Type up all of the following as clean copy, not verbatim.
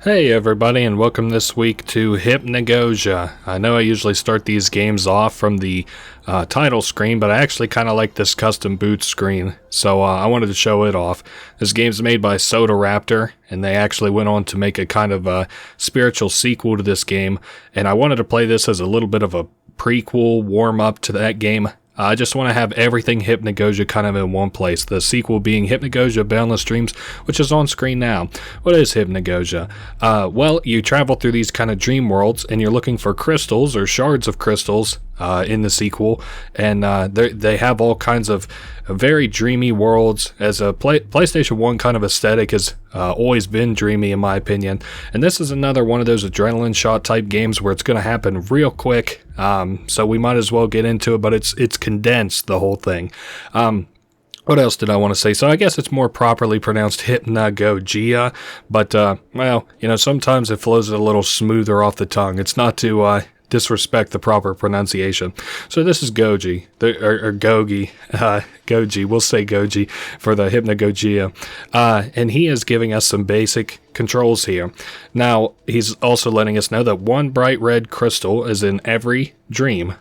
Hey everybody, and welcome this week to Hypnagogia. I know I usually start these games off from the title screen, but I actually kind of like this custom boot screen, so I wanted to show it off. This game's made by Soda Raptor, and they actually went on to make a kind of a spiritual sequel to this game, and I wanted to play this as a little bit of a prequel, warm-up to that game. I just want to have everything Hypnagogia kind of in one place. The sequel being Hypnagogia Boundless Dreams, which is on screen now. What is Hypnagogia? Well, you travel through these kind of dream worlds, and you're looking for crystals or shards of crystals in the sequel, and they have all kinds of very dreamy worlds. As a PlayStation 1 kind of aesthetic has always been dreamy in my opinion, and this is another one of those adrenaline shot type games where it's going to happen real quick, so we might as well get into it, but it's condensed, the whole thing. What else did I want to say? So I guess it's more properly pronounced Hypnagogia, but, well, you know, sometimes it flows a little smoother off the tongue. It's not to disrespect the proper pronunciation. So this is Goji, or Gogi, Goji, we'll say Goji for the Hypnagogia, and he is giving us some basic controls here. Now, he's also letting us know that one bright red crystal is in every dream.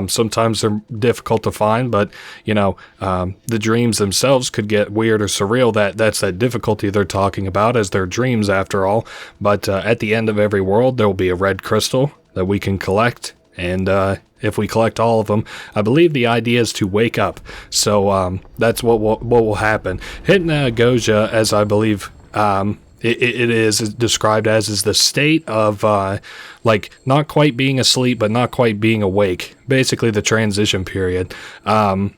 Sometimes they're difficult to find, but, you know, the dreams themselves could get weird or surreal. That's that difficulty they're talking about, as they're dreams after all. But at the end of every world, there will be a red crystal that we can collect, and if we collect all of them, I believe the idea is to wake up. So that's what will happen. Hypnagogia, as I believe it is described as, is the state of like not quite being asleep but not quite being awake, basically the transition period. And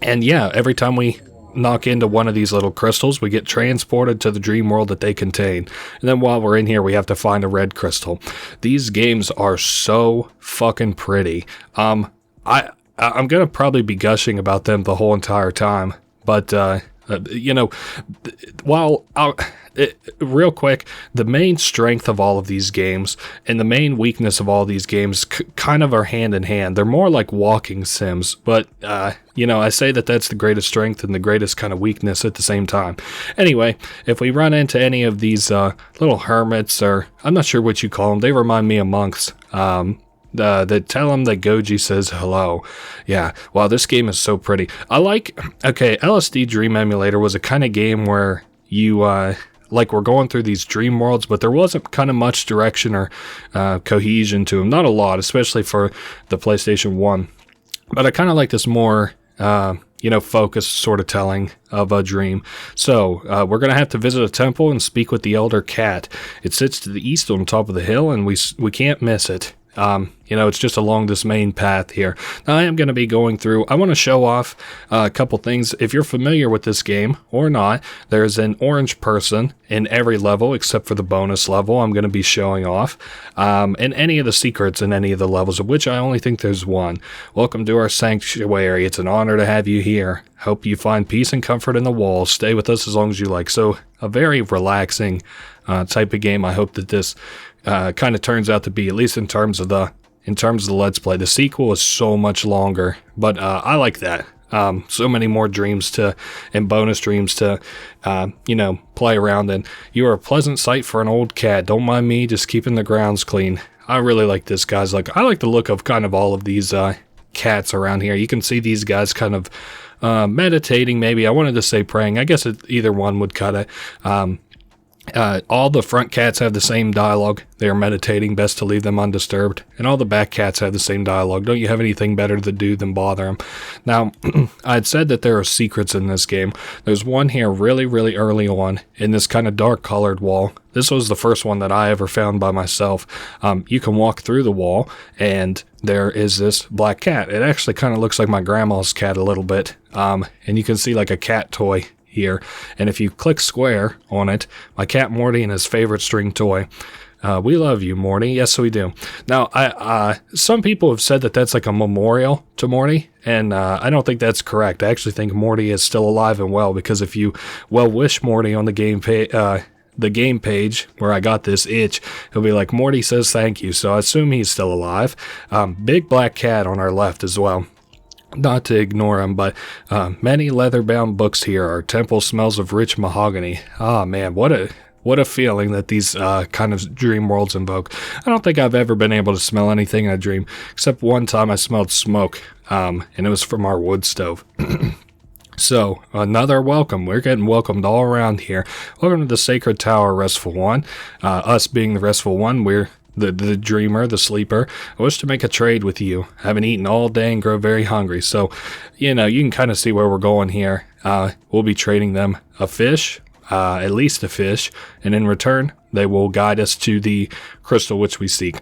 yeah, every time we knock into one of these little crystals, we get transported to the dream world that they contain, and then while we're in here we have to find a red crystal. These games are so fucking pretty. I'm gonna probably be gushing about them the whole entire time, but you know, while real quick, the main strength of all of these games and the main weakness of all these games kind of are hand in hand. They're more like walking sims, but you know, I say that that's the greatest strength and the greatest kind of weakness at the same time. Anyway, if we run into any of these little hermits, or I'm not sure what you call them, they remind me of monks. They tell him that Goji says hello. Yeah, wow, this game is so pretty. Okay, LSD Dream Emulator was a kind of game where you, like, we're going through these dream worlds, but there wasn't kind of much direction or cohesion to them. Not a lot, especially for the PlayStation 1. But I kind of like this more, you know, focused sort of telling of a dream. So, we're going to have to visit a temple and speak with the Elder Cat. It sits to the east on top of the hill, and we can't miss it. You know, it's just along this main path here. Now, I am going to be going through, I want to show off a couple things. If you're familiar with this game or not, there's an orange person in every level except for the bonus level I'm going to be showing off, and any of the secrets in any of the levels, of which I only think there's one. Welcome to our sanctuary. It's an honor to have you here. Hope you find peace and comfort in the walls. Stay with us as long as you like. So, a very relaxing type of game. I hope that this kind of turns out to be, at least in terms of the Let's Play. The sequel is so much longer, but I like that. So many more dreams and bonus dreams to, you know, play around in. You are a pleasant sight for an old cat. Don't mind me, just keeping the grounds clean. I really like this, guys. Like, I like the look of kind of all of these cats around here. You can see these guys kind of meditating, maybe. I wanted to say praying. I guess either one would cut it. All the front cats have the same dialogue. They are meditating, best to leave them undisturbed. And all the back cats have the same dialogue. Don't you have anything better to do than bother them? Now, I had said that there are secrets in this game. There's one here really, really early on in this kind of dark colored wall. This was the first one that I ever found by myself. You can walk through the wall, and there is this black cat. It actually kind of looks like my grandma's cat a little bit. And you can see like a cat toy here, and if you click square on it, my cat Morty and his favorite string toy. We love you, Morty. Yes, we do. Now, some people have said that that's like a memorial to Morty, and I don't think that's correct. I actually think Morty is still alive and well, because if you wish Morty on the game page where I got this itch, he'll be like, Morty says thank you. So I assume he's still alive. Big black cat on our left as well. Not to ignore him, but many leather-bound books here. Our temple smells of rich mahogany. Ah, man, what a what a feeling that these kind of dream worlds invoke. I don't think I've ever been able to smell anything in a dream, except one time I smelled smoke, and it was from our wood stove. So, another welcome. We're getting welcomed all around here. Welcome to the Sacred Tower, Restful One. Us being the Restful One, we're the dreamer, the sleeper. I wish to make a trade with you. I haven't eaten all day and grow very hungry. So, you can kind of see where we're going here. We'll be trading them a fish, at least a fish, and in return, they will guide us to the crystal which we seek.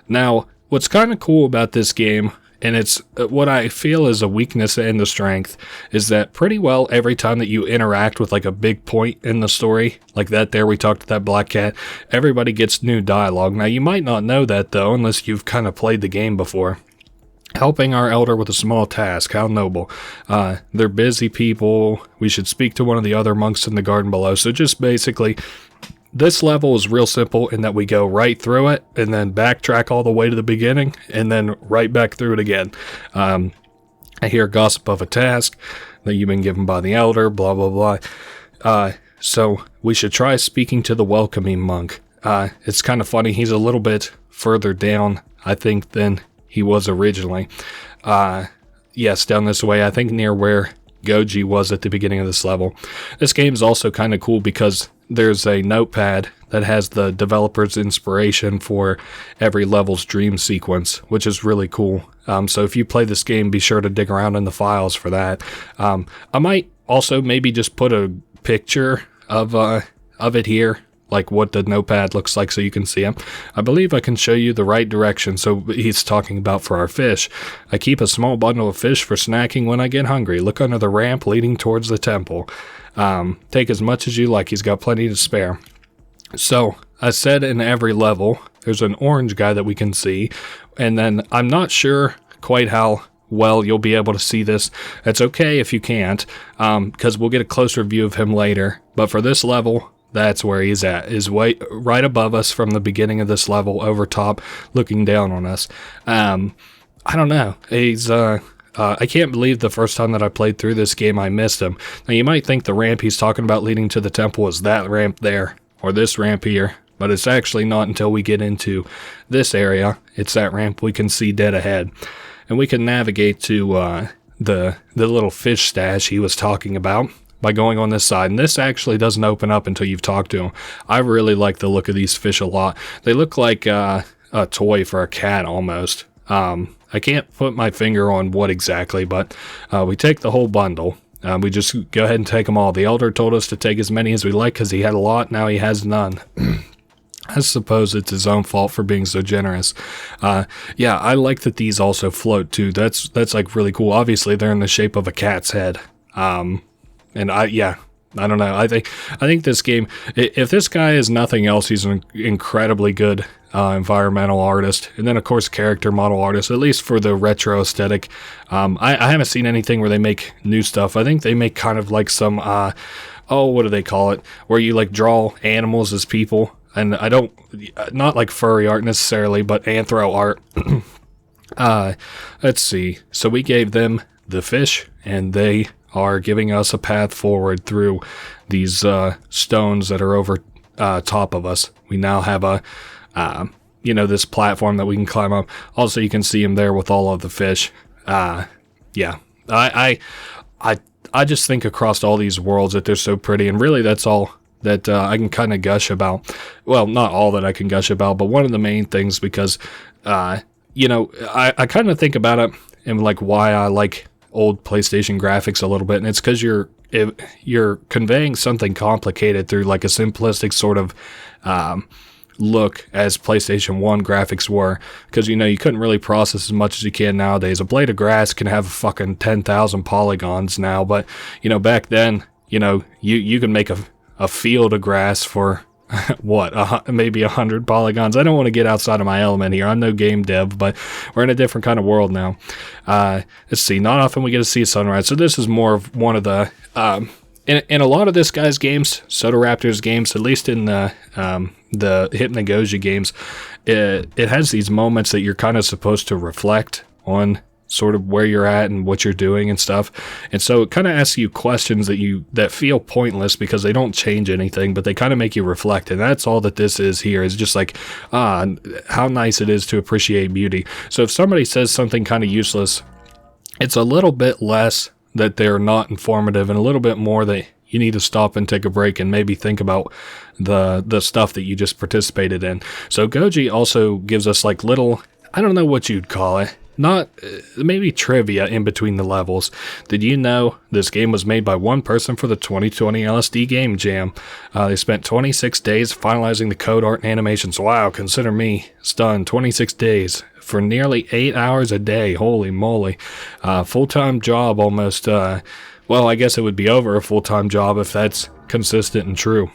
Now, what's kind of cool about this game, and it's what I feel is a weakness and the strength, is that pretty well every time that you interact with like a big point in the story, like that there we talked to that black cat, everybody gets new dialogue. Now you might not know that though, unless you've kind of played the game before. Helping our elder with a small task, how noble. They're busy people. We should speak to one of the other monks in the garden below. So just basically, this level is real simple in that we go right through it and then backtrack all the way to the beginning and then right back through it again. I hear gossip of a task that you've been given by the elder, blah, blah, blah. So we should try speaking to the welcoming monk. It's kind of funny. He's a little bit further down, I think, than he was originally. Yes, down this way, I think near where Goji was at the beginning of this level. This game is also kind of cool because there's a notepad that has the developer's inspiration for every level's dream sequence, which is really cool. So if you play this game, be sure to dig around in the files for that. I might also maybe just put a picture of it here, like what the notepad looks like so you can see him. I believe I can show you the right direction. So he's talking about for our fish. I keep a small bundle of fish for snacking when I get hungry. Look under the ramp leading towards the temple. Take as much as you like. He's got plenty to spare. So I said in every level, there's an orange guy that we can see. And then I'm not sure quite how well you'll be able to see this. It's okay if you can't, because we'll get a closer view of him later. But for this level, that's where he's at, is right above us from the beginning of this level, over top, looking down on us. I don't know. He's, I can't believe the first time that I played through this game, I missed him. Now, you might think the ramp he's talking about leading to the temple is that ramp there, or this ramp here, but it's actually not until we get into this area. It's that ramp we can see dead ahead. And we can navigate to the little fish stash he was talking about by going on this side. And this actually doesn't open up until you've talked to him. I really like the look of these fish a lot. They look like a toy for a cat almost. I can't put my finger on what exactly, but we take the whole bundle. We just go ahead and take them all. The elder told us to take as many as we like because he had a lot. Now he has none. I suppose it's his own fault for being so generous. Yeah, I like that these also float too. That's like really cool. Obviously, they're in the shape of a cat's head. And I don't know. I think this game, if this guy is nothing else, he's an incredibly good environmental artist, and then of course character model artist, at least for the retro aesthetic. I haven't seen anything where they make new stuff. I think they make kind of like some what do they call it, where you like draw animals as people, and not like furry art necessarily, but anthro art. Let's see. So we gave them the fish, and they are giving us a path forward through these stones that are over top of us. We now have a this platform that we can climb up. Also, you can see him there with all of the fish. Yeah, I just think across all these worlds that they're so pretty, and really that's all that I can kind of gush about. Well, not all that I can gush about, but one of the main things, because I kind of think about it and like why I like old PlayStation graphics a little bit, and it's because you're conveying something complicated through like a simplistic sort of look as PlayStation 1 graphics were, because you couldn't really process as much as you can nowadays. A blade of grass can have fucking 10,000 polygons now, but back then you can make a field of grass for maybe 100 polygons. I don't want to get outside of my element here. I'm no game dev, but we're in a different kind of world now. Let's see. Not often we get to see a sunrise, so this is more of one of the in a lot of this guy's games, Soda Raptor's games, at least in the Hypnagogia games, it has these moments that you're kind of supposed to reflect on sort of where you're at and what you're doing and stuff. And so it kind of asks you questions that feel pointless because they don't change anything, but they kind of make you reflect. And that's all that this is here, is just like, how nice it is to appreciate beauty. So if somebody says something kind of useless, it's a little bit less that they're not informative and a little bit more that you need to stop and take a break and maybe think about the stuff that you just participated in. So Goji also gives us like little, I don't know what you'd call it, not maybe trivia in between the levels. Did you know this game was made by one person for the 2020 LSD Game Jam? They spent 26 days finalizing the code, art, and animations. Wow, consider me stunned. 26 days for nearly 8 hours a day. Holy moly. Full-time job almost. Well, I guess it would be over a full-time job if that's consistent and true.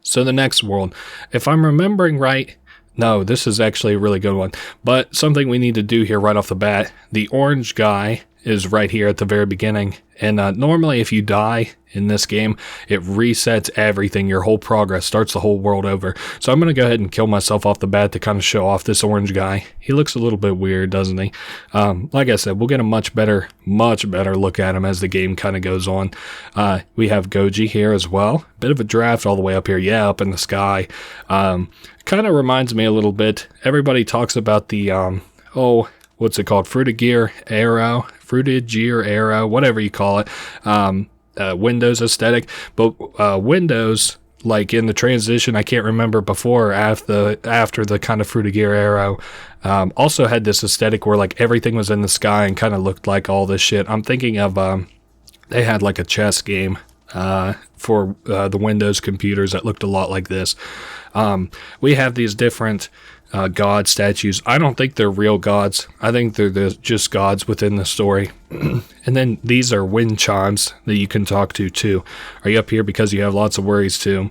So the next world, if I'm remembering right, no, this is actually a really good one. But something we need to do here right off the bat, the orange guy is right here at the very beginning. And normally if you die in this game, it resets everything. Your whole progress starts the whole world over. So I'm going to go ahead and kill myself off the bat to kind of show off this orange guy. He looks a little bit weird, doesn't he? Like I said, we'll get a much better look at him as the game kind of goes on. We have Goji here as well. Bit of a draft all the way up here. Yeah, up in the sky. Kind of reminds me a little bit. Everybody talks about the, what's it called? Fruitigear arrow, whatever you call it. Windows aesthetic. But Windows, like in the transition, I can't remember before or after the kind of Fruitigear arrow, also had this aesthetic where like everything was in the sky and kind of looked like all this shit. I'm thinking of, they had like a chess game for the Windows computers that looked a lot like this. We have these different god statues. I don't think they're real gods. I think they're just gods within the story. And then these are wind chimes that you can talk to too. Are you up here because you have lots of worries too?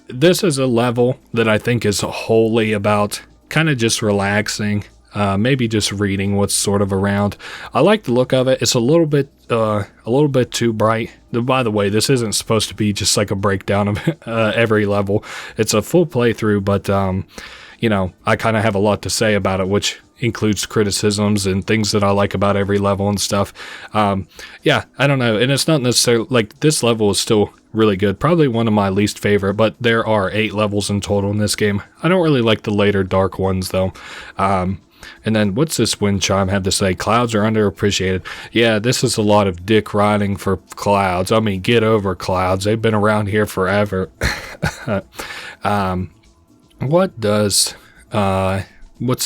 This is a level that I think is wholly about kind of just relaxing. Maybe just reading what's sort of around. I like the look of it. It's a little bit too bright. By the way, this isn't supposed to be just like a breakdown of every level. It's a full playthrough, but I kind of have a lot to say about it, which includes criticisms and things that I like about every level and stuff. Yeah, I don't know. And it's not necessarily like this level is still really good. Probably one of my least favorite, but there are 8 levels in total in this game. I don't really like the later dark ones though. And then what's this wind chime have to say? Clouds are underappreciated. Yeah, this is a lot of dick riding for clouds. I mean, get over clouds. They've been around here forever. What's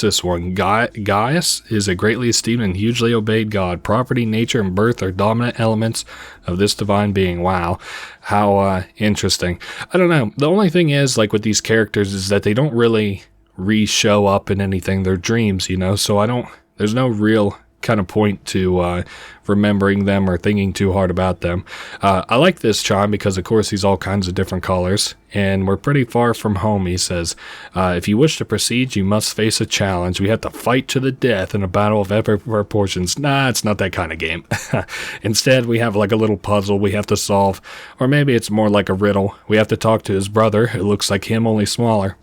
this one? Gaius is a greatly esteemed and hugely obeyed god. Property, nature, and birth are dominant elements of this divine being. Wow. How interesting. I don't know. The only thing is, like with these characters, is that they don't really re-show up in anything. They're dreams, so there's no real kind of point to remembering them or thinking too hard about them. I like this chime because of course he's all kinds of different colors, and we're pretty far from home. He says, if you wish to proceed, you must face a challenge. We have to fight to the death in a battle of epic proportions. Nah, it's not that kind of game. Instead, we have like a little puzzle we have to solve, or maybe it's more like a riddle. We have to talk to his brother, who looks like him, only smaller.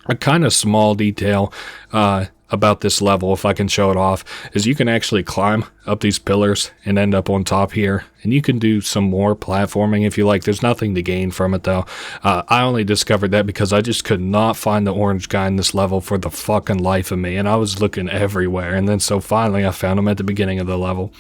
A kind of small detail about this level, if I can show it off, is you can actually climb up these pillars and end up on top here. And you can do some more platforming if you like. There's nothing to gain from it though. I only discovered that because I just could not find the orange guy in this level for the fucking life of me. And I was looking everywhere. And then so finally I found him at the beginning of the level.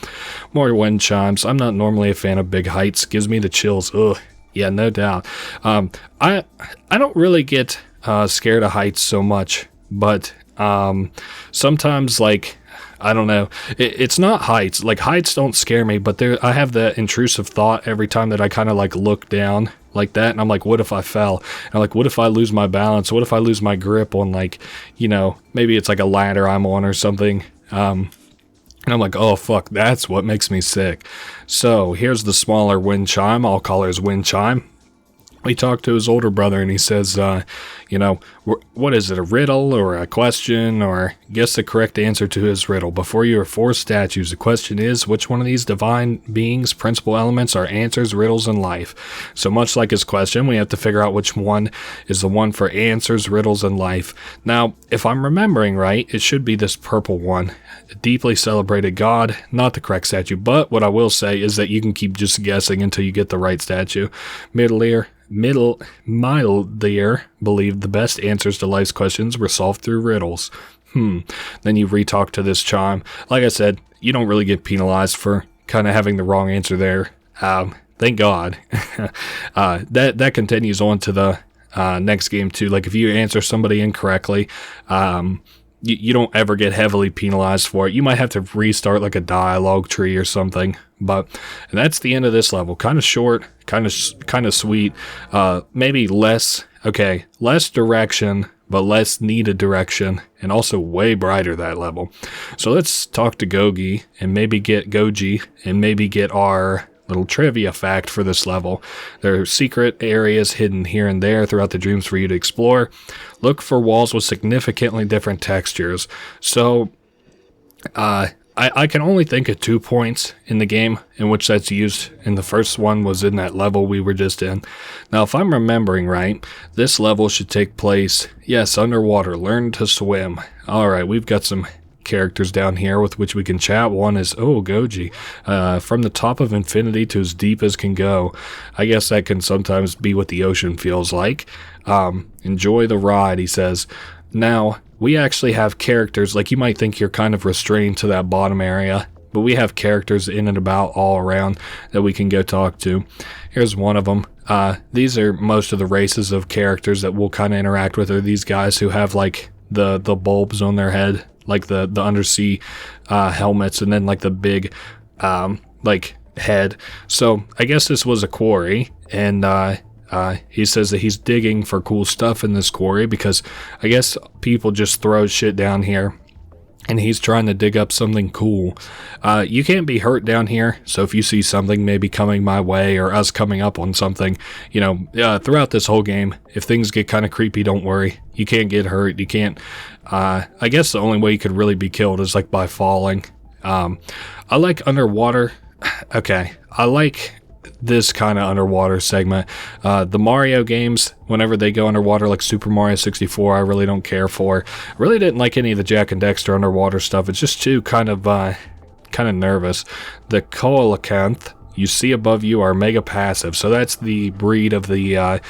More wind chimes. I'm not normally a fan of big heights. Gives me the chills. Ugh. Yeah, no doubt. I don't really get scared of heights so much, but sometimes, like, I don't know, it's not heights. Like, heights don't scare me, but I have that intrusive thought every time that I kind of like look down like that, and I'm like, what if I fell? And I'm like, what if I lose my balance? What if I lose my grip on, like, maybe it's like a ladder I'm on or something. And I'm like, oh fuck, that's what makes me sick. So here's the smaller wind chime. I'll call her wind chime. he talked to his older brother, and he says, what is it, a riddle or a question, or guess the correct answer to his riddle. Before you are 4 statues. The question is, which one of these divine beings' principal elements are answers, riddles, and life? So much like his question, we have to figure out which one is the one for answers, riddles, and life. Now, if I'm remembering right, it should be this purple one. A deeply celebrated god, not the correct statue, but what I will say is that you can keep just guessing until you get the right statue. Middle believed the best answers to life's questions were solved through riddles. Then you re-talk to this chime. Like I said, you don't really get penalized for kind of having the wrong answer there. Thank God. That continues on to the next game too. Like if you answer somebody incorrectly, you don't ever get heavily penalized for it. You might have to restart like a dialogue tree or something. But that's the end of this level. Kind of short, kind of sweet. Maybe less direction, but less needed direction, and also way brighter that level. So let's talk to Goji and maybe get our little trivia fact for this level. There are secret areas hidden here and there throughout the dreams for you to explore. Look for walls with significantly different textures. So, I can only think of 2 points in the game in which that's used, and the first one was in that level we were just in. Now, if I'm remembering right, this level should take place, yes, underwater. Learn to swim. Alright, we've got some characters down here with which we can chat. One is, Goji. From the top of infinity to as deep as can go. I guess that can sometimes be what the ocean feels like. Enjoy the ride, he says. Now, we actually have characters, like you might think you're kind of restrained to that bottom area, but we have characters in and about all around that we can go talk to. Here's one of them. These are most of the races of characters that we'll kind of interact with, are these guys who have like the bulbs on their head, like the undersea helmets, and then like the big like head. So I guess this was a quarry, and he says that he's digging for cool stuff in this quarry because I guess people just throw shit down here, and he's trying to dig up something cool. You can't be hurt down here, so if you see something maybe coming my way or us coming up on something, throughout this whole game, if things get kind of creepy, don't worry. You can't get hurt. You can't. I guess the only way you could really be killed is like by falling. I like underwater. Okay, I like this kind of underwater segment. The Mario games, whenever they go underwater, like Super Mario 64, I really don't care for. I really didn't like any of the Jack and Dexter underwater stuff. It's just too kind of nervous. The coelacanth you see above you are mega passive, so that's the breed of the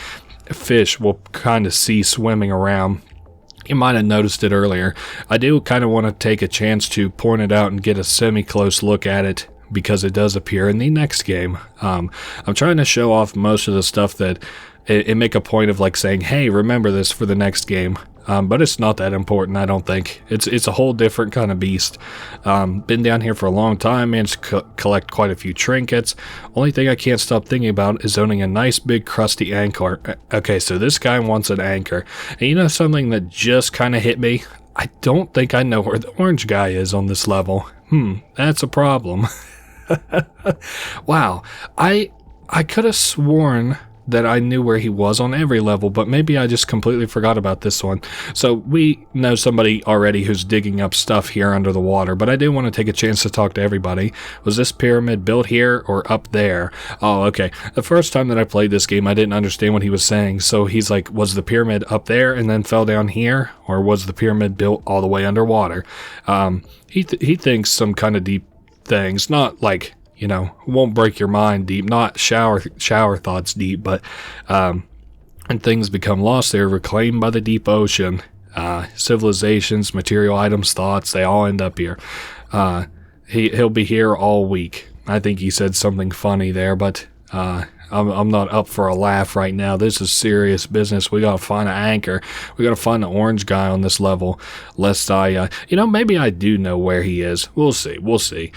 fish we'll kind of see swimming around. You might have noticed it earlier. I do kind of want to take a chance to point it out and get a semi-close look at it, because it does appear in the next game. I'm trying to show off most of the stuff that it make a point of like saying, hey, remember this for the next game. But it's not that important, I don't think. It's a whole different kind of beast. Been down here for a long time, managed to collect quite a few trinkets. Only thing I can't stop thinking about is owning a nice big crusty anchor. Okay, so this guy wants an anchor. And you know something that just kind of hit me? I don't think I know where the orange guy is on this level. That's a problem. Wow, I could have sworn that I knew where he was on every level, but maybe I just completely forgot about this one. So we know somebody already who's digging up stuff here under the water, but I do want to take a chance to talk to everybody. Was this pyramid built here or up there? Oh, okay. The first time that I played this game, I didn't understand what he was saying. So he's like, was the pyramid up there and then fell down here? Or was the pyramid built all the way underwater? He thinks some kind of deep things, not like, won't break your mind deep, not shower thoughts deep, but when things become lost, they're reclaimed by the deep ocean. Civilizations, material items, thoughts, they all end up here. He'll be here all week. I think he said something funny there, but I'm not up for a laugh right now. This is serious business. We gotta find an anchor. We gotta find the orange guy on this level, lest I, maybe I do know where he is. We'll see.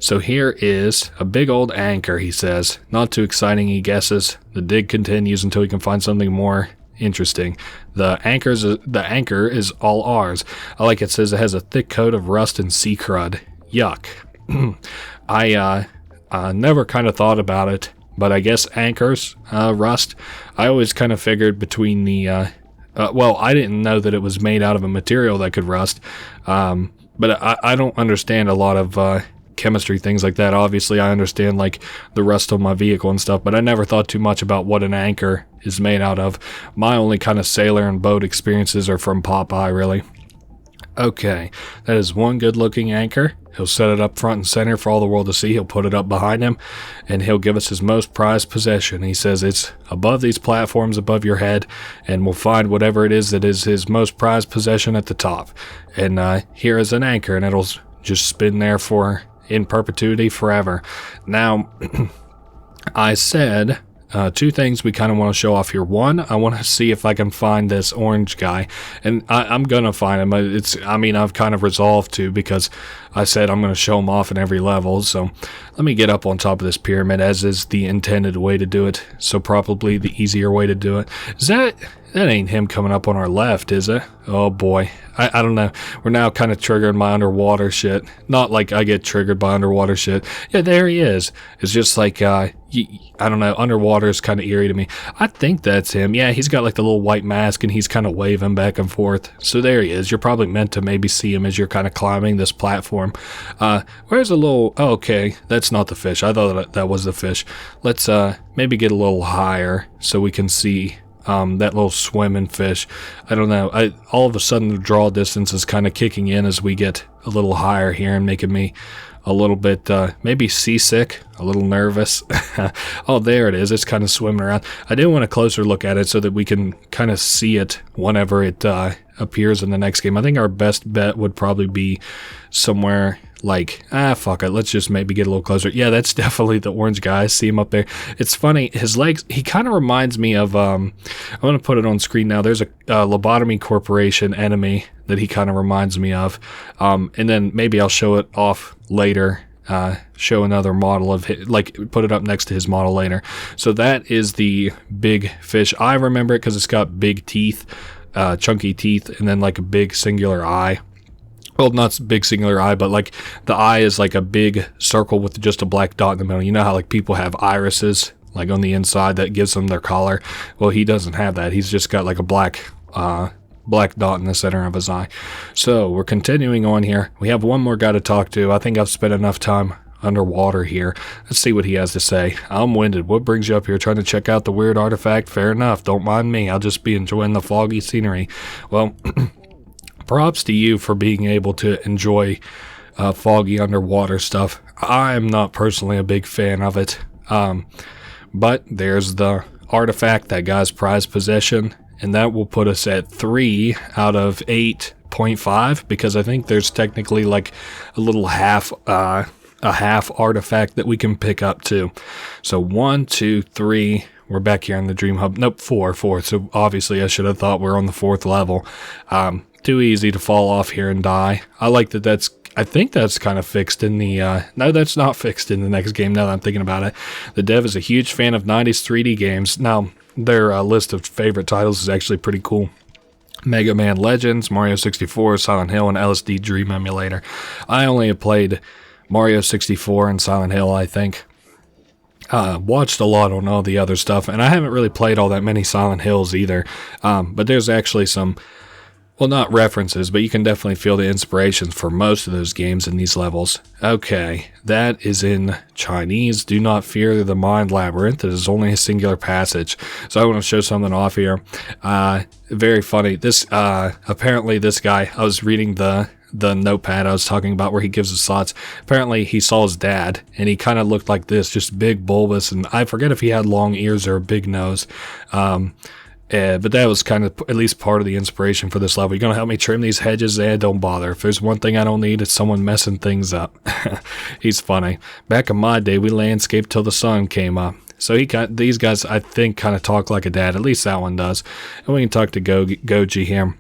So here is a big old anchor, he says. Not too exciting, he guesses. The dig continues until he can find something more interesting. The anchor is all ours. I like it says it has a thick coat of rust and sea crud. Yuck. I never kind of thought about it, but I guess anchors rust. I always kind of figured between the well, I didn't know that it was made out of a material that could rust, but I don't understand a lot of chemistry, things like that. Obviously, I understand like the rust on my vehicle and stuff, but I never thought too much about what an anchor is made out of. My only kind of sailor and boat experiences are from Popeye, really. Okay, that is one good-looking anchor. He'll set it up front and center for all the world to see. He'll put it up behind him, and he'll give us his most prized possession. He says it's above these platforms above your head, and we'll find whatever it is that is his most prized possession at the top. And here is an anchor, and it'll just spin there for in perpetuity forever. Now, I said two things we kind of want to show off here. One, I want to see if I can find this orange guy, and I'm gonna find him. I've kind of resolved to, because I said I'm going to show him off in every level. So let me get up on top of this pyramid, as is the intended way to do it. So probably the easier way to do it. Is that ain't him coming up on our left, is it? Oh boy. I don't know. We're now kind of triggering my underwater shit. Not like I get triggered by underwater shit. Yeah, there he is. It's just like, I don't know, underwater is kind of eerie to me. I think that's him. Yeah, he's got like the little white mask, and he's kind of waving back and forth. So there he is. You're probably meant to maybe see him as you're kind of climbing this platform. Where's a little... Oh, okay, that's not the fish. I thought that was the fish. Let's maybe get a little higher so we can see that little swimming fish. I don't know. All of a sudden the draw distance is kind of kicking in as we get a little higher here and making me a little bit maybe seasick, a little nervous. Oh, there it is. It's kind of swimming around. I did want a closer look at it so that we can kind of see it whenever it appears in the next game. I think our best bet would probably be somewhere like, fuck it, let's just maybe get a little closer. Yeah, that's definitely the orange guy. I see him up there. It's funny, his legs, he kind of reminds me of, I'm going to put it on screen now. There's a Lobotomy Corporation enemy that he kind of reminds me of. And then maybe I'll show it off later, show another model of it, like put it up next to his model later. So that is the big fish. I remember it because it's got big teeth, chunky teeth, and then like a big singular eye. Well, not big singular eye, but like the eye is like a big circle with just a black dot in the middle. You know how like people have irises like on the inside that gives them their color? Well, he doesn't have that. He's just got like a black dot in the center of his eye. So we're continuing on here. We have one more guy to talk to. I think I've spent enough time underwater here. Let's see what he has to say. I'm winded. What brings you up here? Trying to check out the weird artifact? Fair enough. Don't mind me. I'll just be enjoying the foggy scenery. Well... props to you for being able to enjoy foggy underwater stuff. I'm not personally a big fan of it. But there's the artifact, that guy's prized possession, and that will put us at 3 out of 8.5, because I think there's technically like a little half artifact that we can pick up too. So 1, 2, 3... We're back here in the Dream Hub. Nope, 4. So obviously I should have thought we're on the 4th level. Too easy to fall off here and die. I like that I think that's kind of fixed in the... no, that's not fixed in the next game now that I'm thinking about it. The dev is a huge fan of 90s 3D games. Now, their list of favorite titles is actually pretty cool. Mega Man Legends, Mario 64, Silent Hill, and LSD Dream Emulator. I only have played Mario 64 and Silent Hill, I think. Watched a lot on all the other stuff, and I haven't really played all that many Silent Hills either, but there's actually some, well, not references, but you can definitely feel the inspirations for most of those games in these levels. Okay, that is in Chinese. Do not fear the mind labyrinth. It is only a singular passage. So I want to show something off here. Very funny. This apparently this guy, I was reading the notepad I was talking about where he gives his thoughts. Apparently he saw his dad, and he kind of looked like this, just big, bulbous, and I forget if he had long ears or a big nose. But that was kind of at least part of the inspiration for this level. You're going to help me trim these hedges? Don't bother. If there's one thing I don't need, it's someone messing things up. He's funny. Back in my day, we landscaped till the sun came up. So these guys, I think, kind of talk like a dad. At least that one does. And we can talk to Goji here.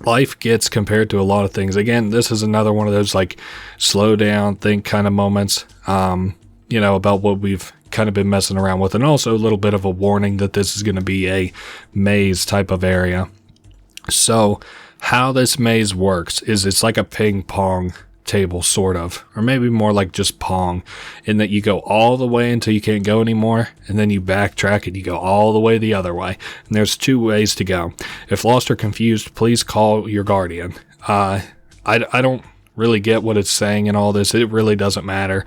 Life gets compared to a lot of things. Again, this is another one of those like slow down, think kind of moments, about what we've kind of been messing around with, and also a little bit of a warning that this is going to be a maze type of area. So how this maze works is it's like a ping pong table, sort of, or maybe more like just Pong, in that you go all the way until you can't go anymore, and then you backtrack and you go all the way the other way. And there's 2 ways to go. If lost or confused, please call your guardian. I don't really get what it's saying in all this. It really doesn't matter.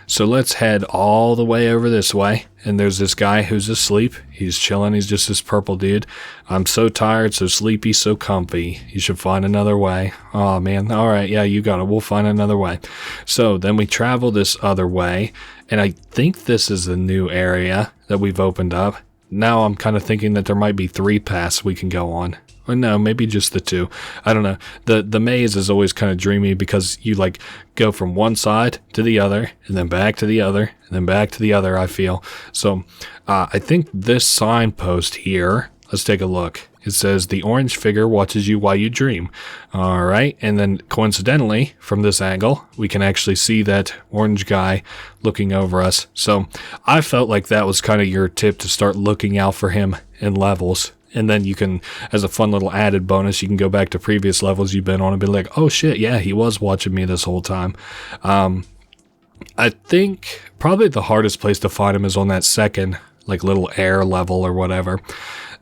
So let's head all the way over this way. And there's this guy who's asleep. He's chilling. He's just this purple dude. I'm so tired, so sleepy, so comfy. You should find another way. Oh, man. All right. Yeah, you got it. We'll find another way. So then we travel this other way. And I think this is the new area that we've opened up. Now I'm kind of thinking that there might be 3 paths we can go on. Or no, maybe just the 2. I don't know. The maze is always kind of dreamy because you like go from one side to the other and then back to the other and then back to the other, I feel. So I think this signpost here, let's take a look. It says the orange figure watches you while you dream. All right. And then coincidentally, from this angle, we can actually see that orange guy looking over us. So I felt like that was kind of your tip to start looking out for him in levels. And then you can, as a fun little added bonus, you can go back to previous levels you've been on and be like, oh shit, yeah, he was watching me this whole time. I think probably the hardest place to find him is on that second, like little air level or whatever.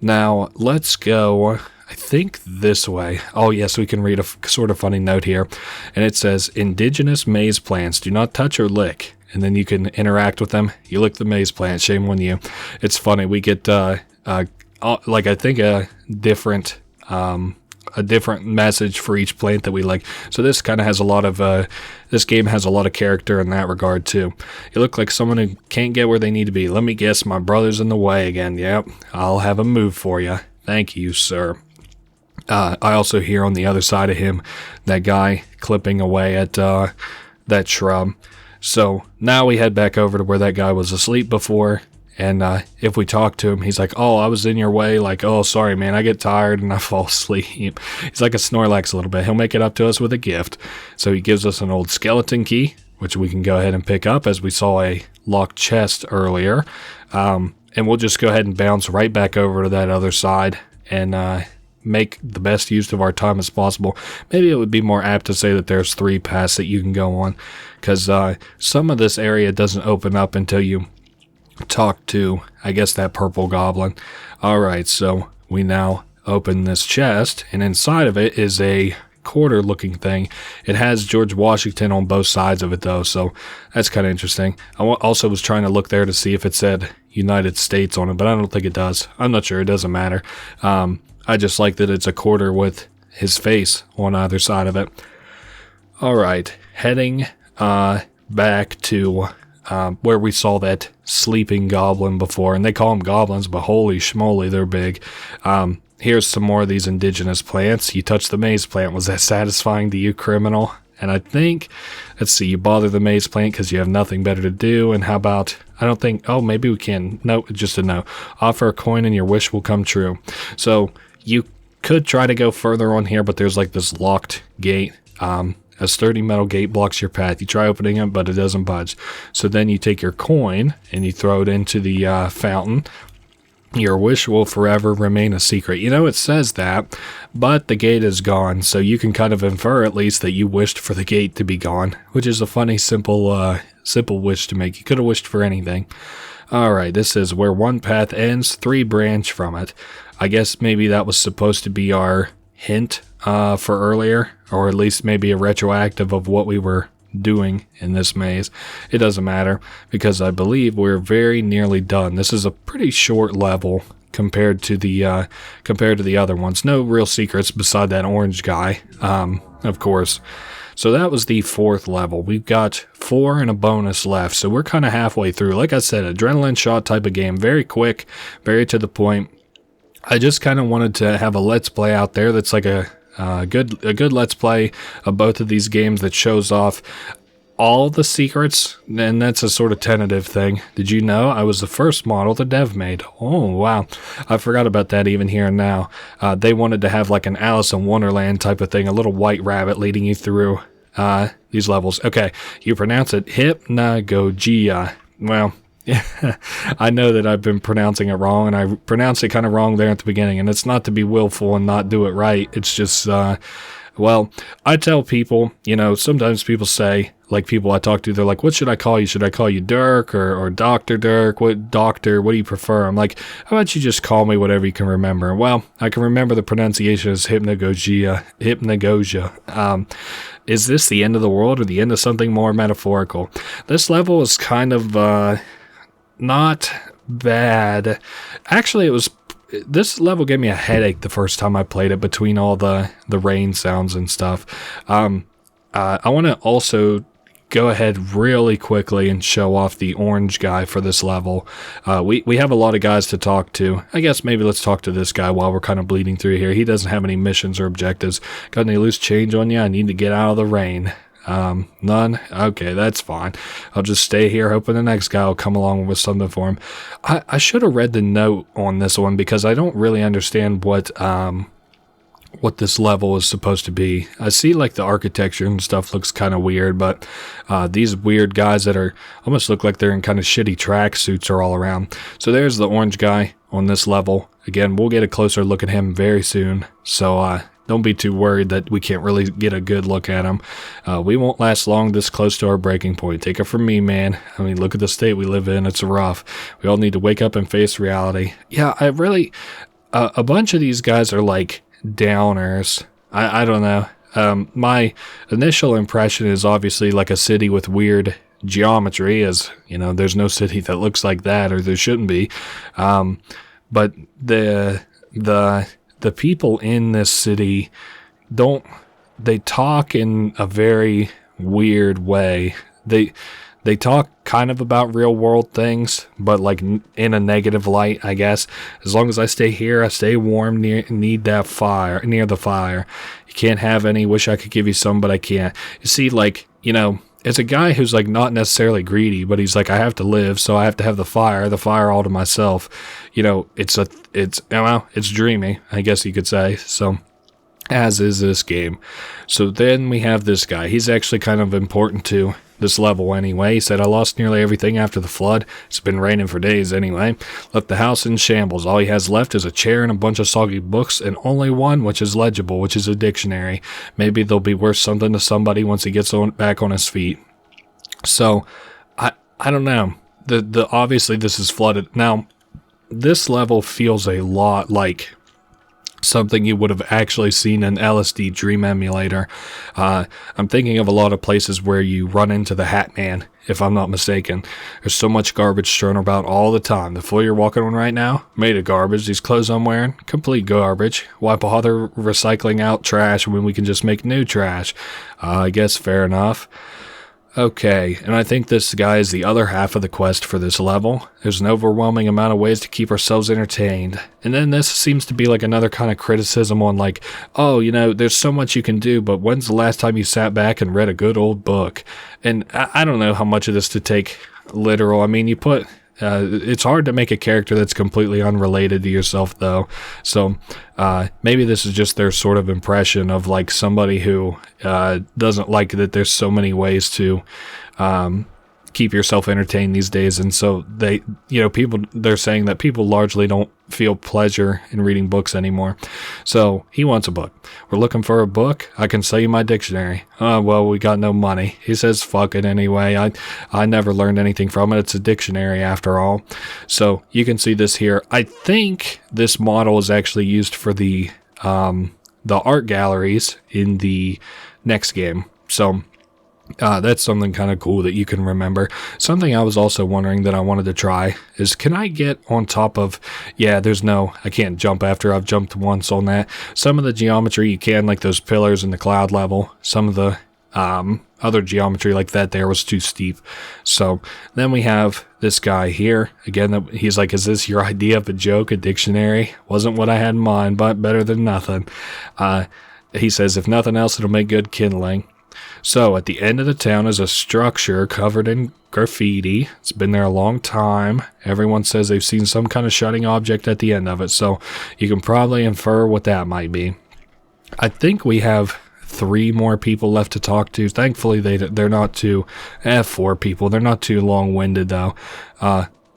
Now, let's go, I think this way. Oh yes, we can read a sort of funny note here. And it says, indigenous maze plants, do not touch or lick. And then you can interact with them. You lick the maze plant, shame on you. It's funny, we get, like I think a different message for each plant that we like. So this kind of has a lot of this game has a lot of character in that regard too. You look like someone who can't get where they need to be. Let me guess, my brother's in the way again. Yep, I'll have a move for you. Thank you, sir. I also hear on the other side of him that guy clipping away at that shrub. So now we head back over to where that guy was asleep before. And if we talk to him, he's like, oh, I was in your way. Like, oh, sorry, man, I get tired and I fall asleep. He's like a Snorlax a little bit. He'll make it up to us with a gift. So he gives us an old skeleton key, which we can go ahead and pick up as we saw a locked chest earlier. And we'll just go ahead and bounce right back over to that other side and make the best use of our time as possible. Maybe it would be more apt to say that there's 3 paths that you can go on, because some of this area doesn't open up until you talk to, I guess, that purple goblin. Alright, so we now open this chest, and inside of it is a quarter looking thing. It has George Washington on both sides of it though, so that's kind of interesting. I also was trying to look there to see if it said United States on it, but I don't think it does. I'm not sure, it doesn't matter. I just like that it's a quarter with his face on either side of it. Alright, heading back to where we saw that sleeping goblin before, and they call them goblins, but holy schmoly, they're big. Here's some more of these indigenous plants. You touch the maze plant. Was that satisfying to you, criminal? And I think, let's see, you bother the maze plant because you have nothing better to do. And how about, I don't think, oh, maybe we can. No, just a no. Offer a coin and your wish will come true. So you could try to go further on here, but there's like this locked gate. A sturdy metal gate blocks your path. You try opening it, but it doesn't budge. So then you take your coin and you throw it into the fountain. Your wish will forever remain a secret. You know, it says that, but the gate is gone. So you can kind of infer at least that you wished for the gate to be gone, which is a funny, simple wish to make. You could have wished for anything. All right, this is where one path ends, 3 branch from it. I guess maybe that was supposed to be our hint for earlier, or at least maybe a retroactive of what we were doing in this maze. It doesn't matter, because I believe we're very nearly done. This is a pretty short level compared to the other ones. No real secrets beside that orange guy, of course. So that was the 4th level. We've got 4 and a bonus left, so we're kind of halfway through. Like I said, adrenaline shot type of game, very quick, very to the point. I just kind of wanted to have a let's play out there that's like a good let's play of both of these games that shows off all the secrets, and that's a sort of tentative thing. Did you know I was the first model the dev made? Oh, wow. I forgot about that even here and now. They wanted to have like an Alice in Wonderland type of thing, a little white rabbit leading you through these levels. Okay, you pronounce it Hypnagogia. Well, yeah, I know that I've been pronouncing it wrong, and I pronounced it kind of wrong there at the beginning, and it's not to be willful and not do it right. It's just Well, I tell people, sometimes people say, like people I talk to, they're like, what should I call you? Should I call you Dirk or Dr. Dirk? What do you prefer? I'm like, how about you just call me whatever you can remember? Well, I can remember the pronunciation as Hypnagogia. Is this the end of the world or the end of something more metaphorical? This level is kind of not bad. Actually, this level gave me a headache the first time I played it between all the rain sounds and stuff. I want to also go ahead really quickly and show off the orange guy for this level. We have a lot of guys to talk to. I guess maybe let's talk to this guy while we're kind of bleeding through here. He doesn't have any missions or objectives. Got any loose change on you? I need to get out of the rain. None? Okay, that's fine. I'll just stay here hoping the next guy will come along with something for him. I should have read the note on this one because I don't really understand what this level is supposed to be. I see like the architecture and stuff looks kind of weird, but these weird guys that are almost look like they're in kind of shitty track suits are all around. So there's the orange guy on this level. Again, we'll get a closer look at him very soon. So don't be too worried that we can't really get a good look at him. We won't last long this close to our breaking point. Take it from me, man. I mean, look at the state we live in. It's rough. We all need to wake up and face reality. Yeah, I really... a bunch of these guys are like downers. I don't know. My initial impression is obviously like a city with weird geometry, as there's no city that looks like that, or there shouldn't be. But the people in this city they talk in a very weird way. They talk kind of about real world things, but like in a negative light, I guess. As long as I stay here, I stay warm, near the fire. You can't have any, wish I could give you some, but I can't. You see, like, it's a guy who's like not necessarily greedy, but he's like, I have to live, so I have to have the fire all to myself. It's dreamy, I guess you could say. So, as is this game. So then we have this guy. He's actually kind of important to this level anyway. He said, I lost nearly everything after the flood. It's been raining for days anyway. Left the house in shambles. All he has left is a chair and a bunch of soggy books, and only one which is legible, which is a dictionary. Maybe they'll be worth something to somebody once he gets back on his feet. So, I don't know. Obviously this is flooded. Now, this level feels a lot like something you would have actually seen in LSD Dream Emulator. I'm thinking of a lot of places where you run into the Hat Man, if I'm not mistaken. There's so much garbage strewn about all the time. The floor you're walking on right now, made of garbage. These clothes I'm wearing, complete garbage. Why bother recycling out trash when we can just make new trash? I guess fair enough. Okay, and I think this guy is the other half of the quest for this level. There's an overwhelming amount of ways to keep ourselves entertained. And then this seems to be like another kind of criticism on like, oh, there's so much you can do, but when's the last time you sat back and read a good old book? And I don't know how much of this to take literal. I mean, it's hard to make a character that's completely unrelated to yourself, though. So maybe this is just their sort of impression of like somebody who doesn't like that there's so many ways to keep yourself entertained these days. And so they're saying that people largely don't feel pleasure in reading books anymore. So he wants a book. We're looking for a book. I can sell you my dictionary. Well, we got no money. He says, fuck it anyway. I never learned anything from it. It's a dictionary after all. So you can see this here. I think this model is actually used for the art galleries in the next game. So that's something kind of cool that you can remember. Something I was also wondering that I wanted to try is, can I get on top of, I can't jump after I've jumped once on that. Some of the geometry you can, like those pillars in the cloud level. Some of the other geometry like that there was too steep. So then we have this guy here. Again, he's like, is this your idea of a joke, a dictionary? Wasn't what I had in mind, but better than nothing. He says, if nothing else, it'll make good kindling. So, at the end of the town is a structure covered in graffiti. It's been there a long time. Everyone says they've seen some kind of shining object at the end of it, so you can probably infer what that might be. I think we have 3 more people left to talk to. Thankfully, they're not too... 4 people. They're not too long-winded, though.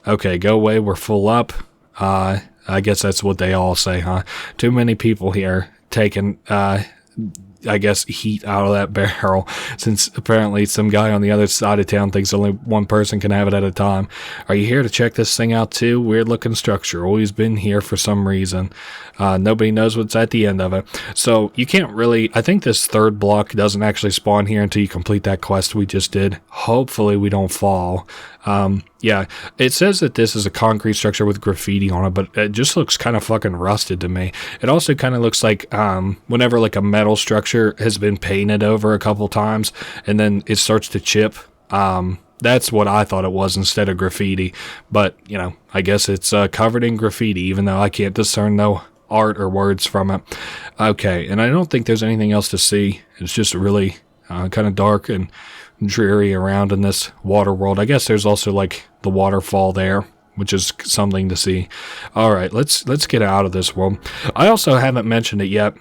Okay, go away. We're full up. I guess that's what they all say, huh? Too many people here taking... I guess, heat out of that barrel, since apparently some guy on the other side of town thinks only one person can have it at a time. Are you here to check this thing out too? Weird looking structure. Always been here for some reason. Nobody knows what's at the end of it. So you can't really, I think this third block doesn't actually spawn here until you complete that quest we just did. Hopefully we don't fall. Yeah, it says that this is a concrete structure with graffiti on it, but it just looks kind of fucking rusted to me. It also kind of looks like whenever like a metal structure has been painted over a couple times and then it starts to chip. That's what I thought it was instead of graffiti. But, you know, I guess it's covered in graffiti, even though I can't discern no art or words from it. Okay, and I don't think there's anything else to see. It's just really kind of dark and dreary around in this water world. I guess there's also like the waterfall there, which is something to see. All right, let's get out of this world. I also haven't mentioned it yet,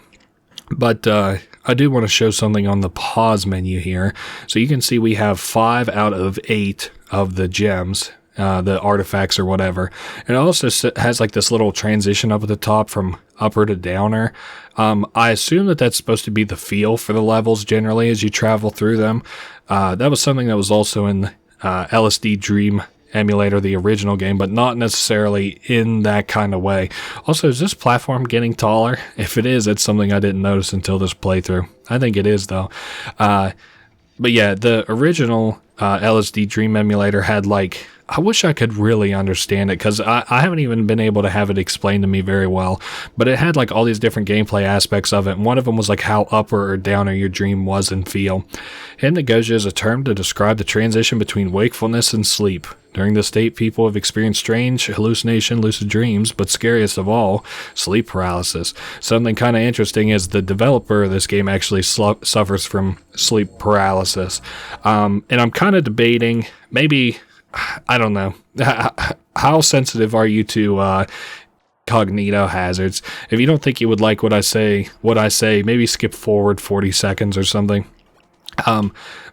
but I do want to show something on the pause menu here. So you can see we have 5 out of 8 of the gems, the artifacts or whatever. And it also has like this little transition up at the top from upper to downer. I assume that that's supposed to be the feel for the levels generally as you travel through them. That was something that was also in LSD Dream Emulator, the original game, but not necessarily in that kind of way. Also, is this platform getting taller? If it is, it's something I didn't notice until this playthrough. I think it is, though. But yeah, the original LSD Dream Emulator had like, I wish I could really understand it, because I haven't even been able to have it explained to me very well, but it had like all these different gameplay aspects of it, and one of them was like how upper or downer your dream was and feel. Hypnagogia is a term to describe the transition between wakefulness and sleep. During this state, people have experienced strange hallucination, lucid dreams, but scariest of all, sleep paralysis. Something kind of interesting is the developer of this game actually suffers from sleep paralysis. And I'm kind of debating, maybe, I don't know, how sensitive are you to cognito hazards? If you don't think you would like what I say, maybe skip forward 40 seconds or something.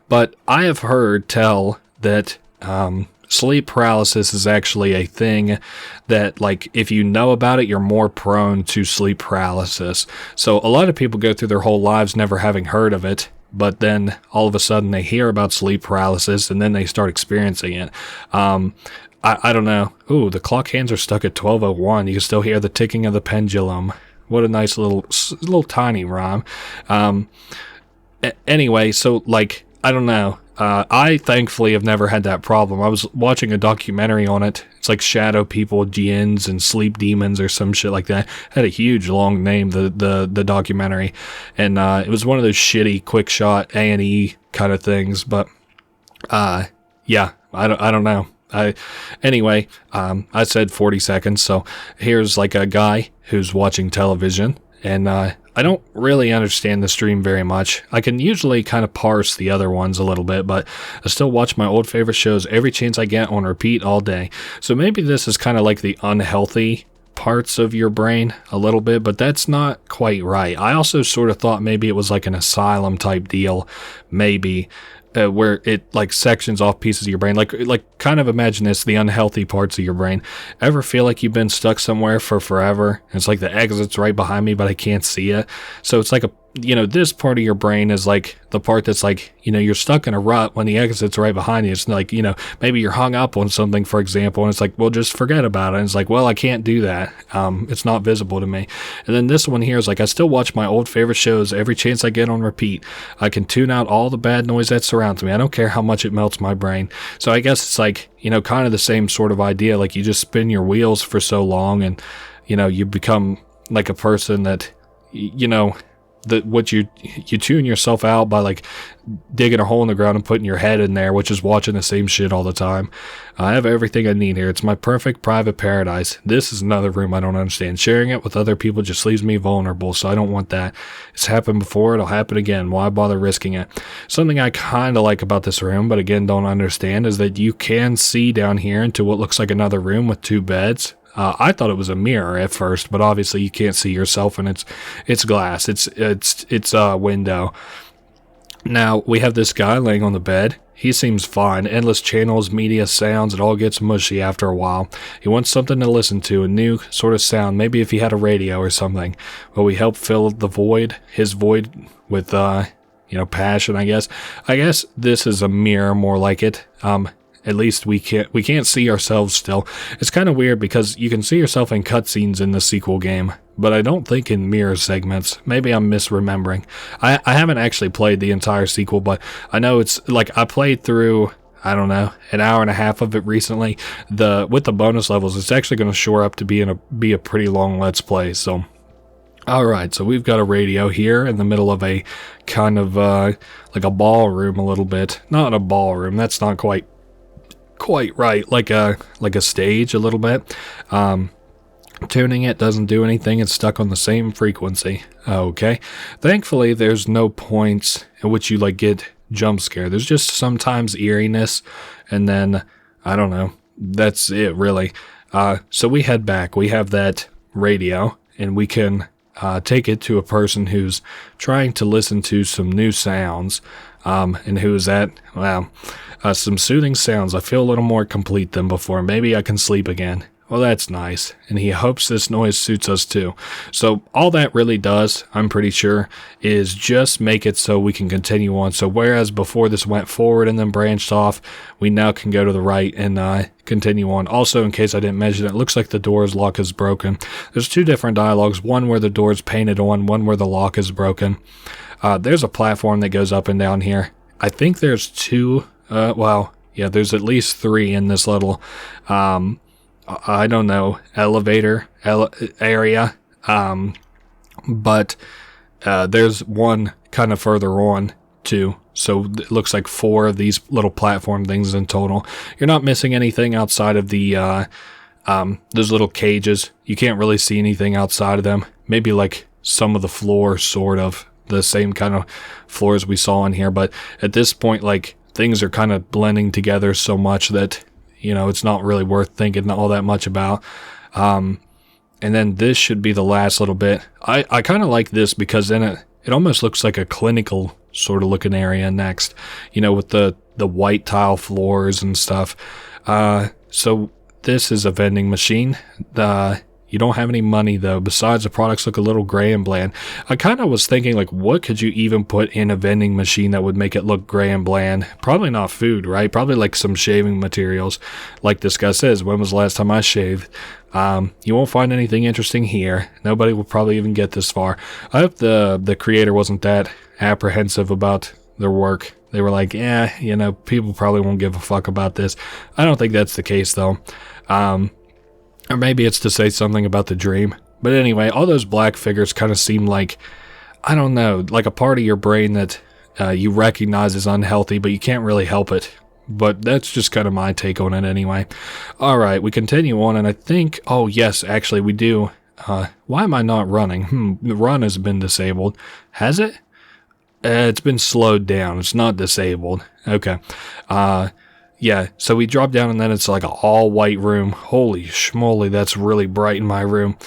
But I have heard tell that sleep paralysis is actually a thing that, like, if you know about it, you're more prone to sleep paralysis. So a lot of people go through their whole lives never having heard of it, but then all of a sudden they hear about sleep paralysis and then they start experiencing it. I don't know. Ooh, the clock hands are stuck at 12:01. You can still hear the ticking of the pendulum. What a nice little tiny rhyme. Anyway, so like, I don't know. I thankfully have never had that problem. I was watching a documentary on it. It's like Shadow People, Jinns, and Sleep Demons or some shit like that. It had a huge long name, the documentary. And it was one of those shitty quick shot A&E kind of things. But yeah, I don't know. Anyway, I said 40 seconds. So here's like a guy who's watching television, and I don't really understand the stream very much. I can usually kind of parse the other ones a little bit, but I still watch my old favorite shows every chance I get on repeat all day. So maybe this is kind of like the unhealthy parts of your brain a little bit, but that's not quite right. I also sort of thought maybe it was like an asylum type deal, maybe. Where it like sections off pieces of your brain, like kind of imagine this, the unhealthy parts of your brain. Ever feel like you've been stuck somewhere for forever? And it's like the exit's right behind me, but I can't see it. So it's like this part of your brain is like the part that's like, you're stuck in a rut when the exit's right behind you. It's like, maybe you're hung up on something, for example, and it's like, well, just forget about it. And it's like, well, I can't do that. It's not visible to me. And then this one here is like, I still watch my old favorite shows every chance I get on repeat. I can tune out all the bad noise that surrounds me. I don't care how much it melts my brain. So I guess it's like, kind of the same sort of idea. Like you just spin your wheels for so long and, you become like a person that, you tune yourself out by like digging a hole in the ground and putting your head in there, which is watching the same shit all the time. I have everything I need here. It's my perfect private paradise. This is another room I don't understand. Sharing it with other people just leaves me vulnerable, so I don't want that. It's happened before, it'll happen again. Why bother risking it? Something I kind of like about this room, but again don't understand, is that you can see down here into what looks like another room with 2 beds. I thought it was a mirror at first, but obviously you can't see yourself, and it's glass. It's a window. Now we have this guy laying on the bed. He seems fine. Endless channels, media, sounds, it all gets mushy after a while. He wants something to listen to, a new sort of sound, maybe if he had a radio or something. Will we help fill the void, his void, with, passion, I guess. I guess this is a mirror, more like it. At least we can't see ourselves still. It's kind of weird because you can see yourself in cutscenes in the sequel game, but I don't think in mirror segments. Maybe I'm misremembering. I haven't actually played the entire sequel, but I know it's like I played through, I don't know, an hour and a half of it recently. With the bonus levels, it's actually going to shore up to be a pretty long Let's Play. So, all right, so we've got a radio here in the middle of a kind of like a ballroom a little bit. Not a ballroom. That's not quite right, like a stage a little bit. Tuning it doesn't do anything. It's stuck on the same frequency. Okay, thankfully there's no points at which you like get jump scared. There's just sometimes eeriness, and then I don't know, that's it really. So we head back. We have that radio, and we can take it to a person who's trying to listen to some new sounds. And who is that? Well, some soothing sounds. I feel a little more complete than before. Maybe I can sleep again. Well, that's nice. And he hopes this noise suits us too. So all that really does, I'm pretty sure, is just make it so we can continue on. So whereas before this went forward and then branched off, we now can go to the right and continue on. Also, in case I didn't mention it, looks like the door's lock is broken. There's two different dialogues, one where the door's painted on, one where the lock is broken. There's a platform that goes up and down here. I think there's two, there's at least three in this little, I don't know, elevator area. But there's one kind of further on too. So it looks like four of these little platform things in total. You're not missing anything outside of the, those little cages. You can't really see anything outside of them. Maybe like some of the floor, sort of. The same kind of floors we saw in here, but at this point, like, things are kind of blending together so much that, it's not really worth thinking all that much about. And then this should be the last little bit. I kind of like this because in it almost looks like a clinical sort of looking area next, with the white tile floors and stuff. So this is a vending machine. You don't have any money, though. Besides, the products look a little gray and bland. I kind of was thinking, like, what could you even put in a vending machine that would make it look gray and bland? Probably not food, right? Probably, like, some shaving materials. Like this guy says, when was the last time I shaved? You won't find anything interesting here. Nobody will probably even get this far. I hope the creator wasn't that apprehensive about their work. They were like, people probably won't give a fuck about this. I don't think that's the case, though. Or maybe it's to say something about the dream. But anyway, all those black figures kind of seem like, I don't know, like a part of your brain that you recognize as unhealthy, but you can't really help it. But that's just kind of my take on it anyway. All right, we continue on, and I think, oh yes, actually we do. Why am I not running? The run has been disabled. Has it? It's been slowed down. It's not disabled. Okay. Yeah, so we drop down and then it's like an all-white room. Holy schmoly, that's really bright in my room.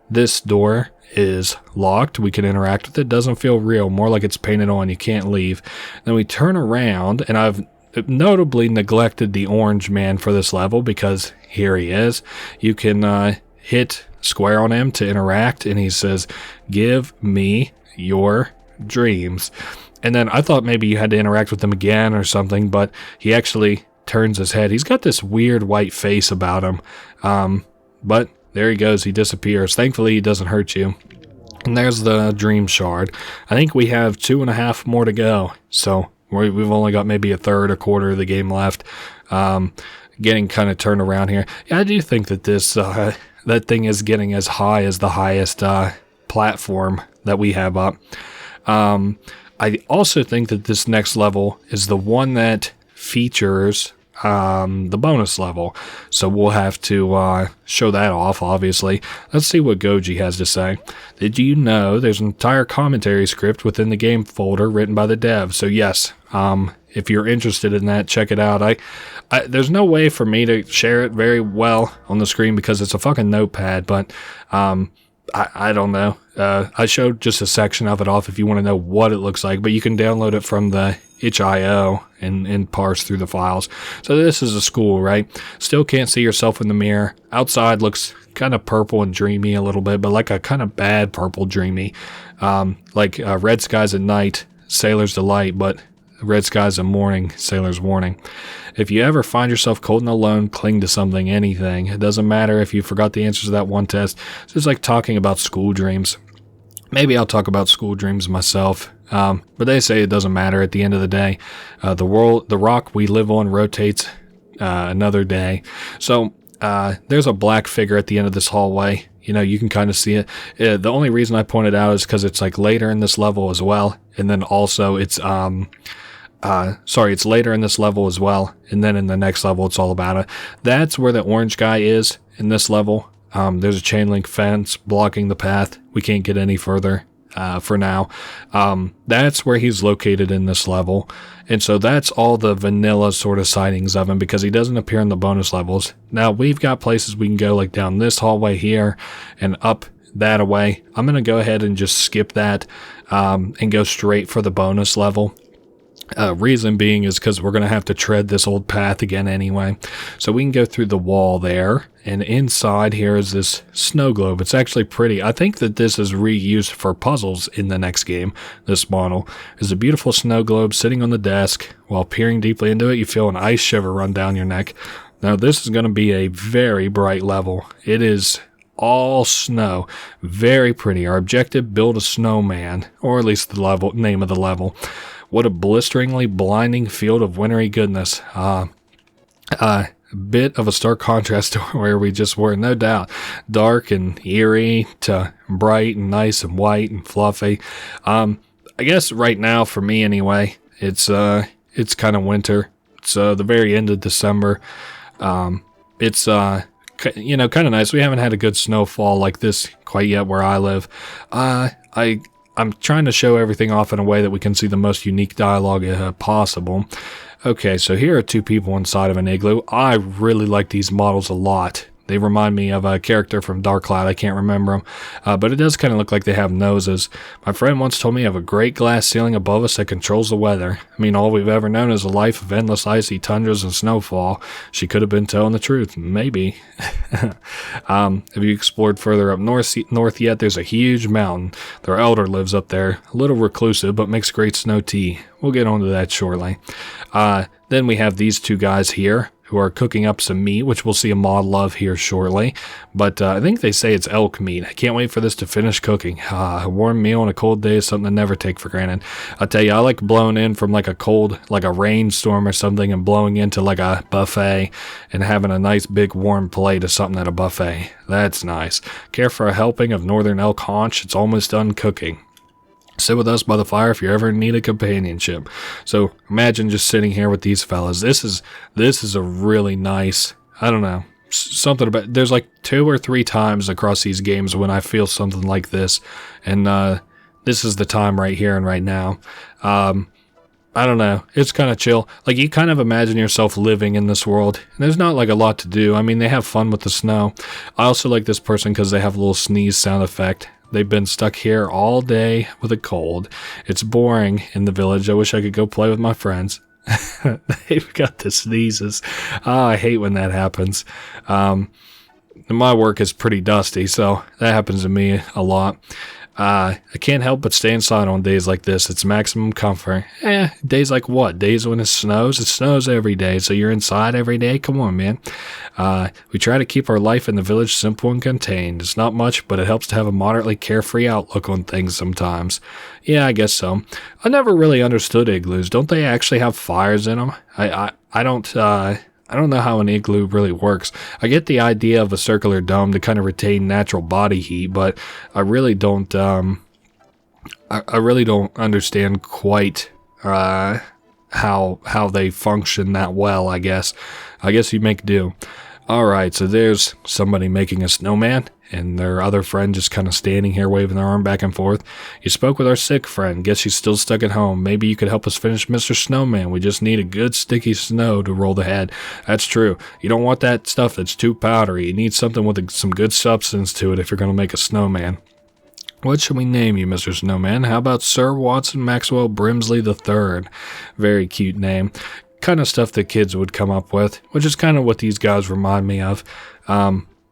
This door is locked. We can interact with it. Doesn't feel real. More like it's painted on. You can't leave. Then we turn around, and I've notably neglected the orange man for this level because here he is. You can hit square on him to interact, and he says, "Give me your dreams." And then I thought maybe you had to interact with him again or something, but he actually turns his head. He's got this weird white face about him. But there he goes. He disappears. Thankfully, he doesn't hurt you. And there's the dream shard. I think we have 2.5 more to go. So we've only got maybe a quarter of the game left. Getting kind of turned around here. Yeah, I do think that this that thing is getting as high as the highest platform that we have up. I also think that this next level is the one that features the bonus level. So we'll have to show that off, obviously. Let's see what Goji has to say. Did you know there's an entire commentary script within the game folder written by the dev? So yes, if you're interested in that, check it out. There's no way for me to share it very well on the screen because it's a fucking notepad, but I don't know. I showed just a section of it off if you want to know what it looks like, but you can download it from the itch.io and parse through the files. So this is a school, right? Still can't see yourself in the mirror. Outside looks kind of purple and dreamy a little bit, but like a kind of bad purple dreamy. Like red skies at night, sailor's delight, but red skies in morning, sailor's warning. If you ever find yourself cold and alone, cling to something, anything. It doesn't matter if you forgot the answers to that one test. It's just like talking about school dreams. Maybe I'll talk about school dreams myself. But they say it doesn't matter at the end of the day. The rock we live on rotates another day. So there's a black figure at the end of this hallway. You know, you can kind of see it. The only reason I pointed out is because it's like later in this level as well. And then also it's it's later in this level as well. And then in the next level, it's all about it. That's where the orange guy is in this level. There's a chain link fence blocking the path. We can't get any further for now. That's where he's located in this level. And so that's all the vanilla sort of sightings of him because he doesn't appear in the bonus levels. Now we've got places we can go like down this hallway here and up that away. I'm going to go ahead and just skip that and go straight for the bonus level. Reason being is because we're going to have to tread this old path again anyway. So we can go through the wall there, and inside here is this snow globe. It's actually pretty. I think that this is reused for puzzles in the next game. This model is a beautiful snow globe sitting on the desk. While peering deeply into it, you feel an ice shiver run down your neck. Now this is going to be a very bright level. It is all snow. Very pretty. Our objective, build a snowman, or at least the name of the level. What a blisteringly blinding field of wintry goodness. A bit of a stark contrast to where we just were, no doubt. Dark and eerie to bright and nice and white and fluffy. I guess right now, for me anyway, it's kind of winter. It's the very end of December. It's kind of nice. We haven't had a good snowfall like this quite yet where I live. I'm trying to show everything off in a way that we can see the most unique dialogue possible. Okay, so here are two people inside of an igloo. I really like these models a lot. They remind me of a character from Dark Cloud. I can't remember them, but it does kind of look like they have noses. My friend once told me of a great glass ceiling above us that controls the weather. I mean, all we've ever known is a life of endless icy tundras and snowfall. She could have been telling the truth. Maybe. Have you explored further up north yet? There's a huge mountain. Their elder lives up there. A little reclusive, but makes great snow tea. We'll get onto that shortly. Then we have these two guys here who are cooking up some meat, which we'll see a model of here shortly. But I think they say it's elk meat. I can't wait for this to finish cooking. A warm meal on a cold day is something I never take for granted. I'll tell you, I like blowing in from like a rainstorm or something and blowing into like a buffet and having a nice big warm plate of something at a buffet. That's nice. Care for a helping of northern elk haunch? It's almost done cooking. Sit with us by the fire if you ever need a companionship. So imagine just sitting here with these fellas. This is a really nice, I don't know, something about, there's like 2 or 3 times across these games when I feel something like this. And this is the time right here and right now. I don't know. It's kind of chill. Like you kind of imagine yourself living in this world. And there's not like a lot to do. I mean, they have fun with the snow. I also like this person because they have a little sneeze sound effect. They've been stuck here all day with a cold. It's boring in the village. I wish I could go play with my friends. They've got the sneezes. I hate when that happens. My work is pretty dusty, so that happens to me a lot. I can't help but stay inside on days like this. It's maximum comfort. Days like what? Days when it snows? It snows every day, so you're inside every day? Come on, man. We try to keep our life in the village simple and contained. It's not much, but it helps to have a moderately carefree outlook on things sometimes. Yeah, I guess so. I never really understood igloos. Don't they actually have fires in them? I don't know how an igloo really works. I get the idea of a circular dome to kind of retain natural body heat, but I really don't. I really don't understand quite how they function that well. I guess you make do. All right, so there's somebody making a snowman, and their other friend just kind of standing here waving their arm back and forth. You spoke with our sick friend. Guess she's still stuck at home. Maybe you could help us finish Mr. Snowman. We just need a good sticky snow to roll the head. That's true. You don't want that stuff that's too powdery. You need something with some good substance to it if you're going to make a snowman. What shall we name you, Mr. Snowman? How about Sir Watson Maxwell Brimsley III? Very cute name. Kind of stuff that kids would come up with, which is kind of what these guys remind me of.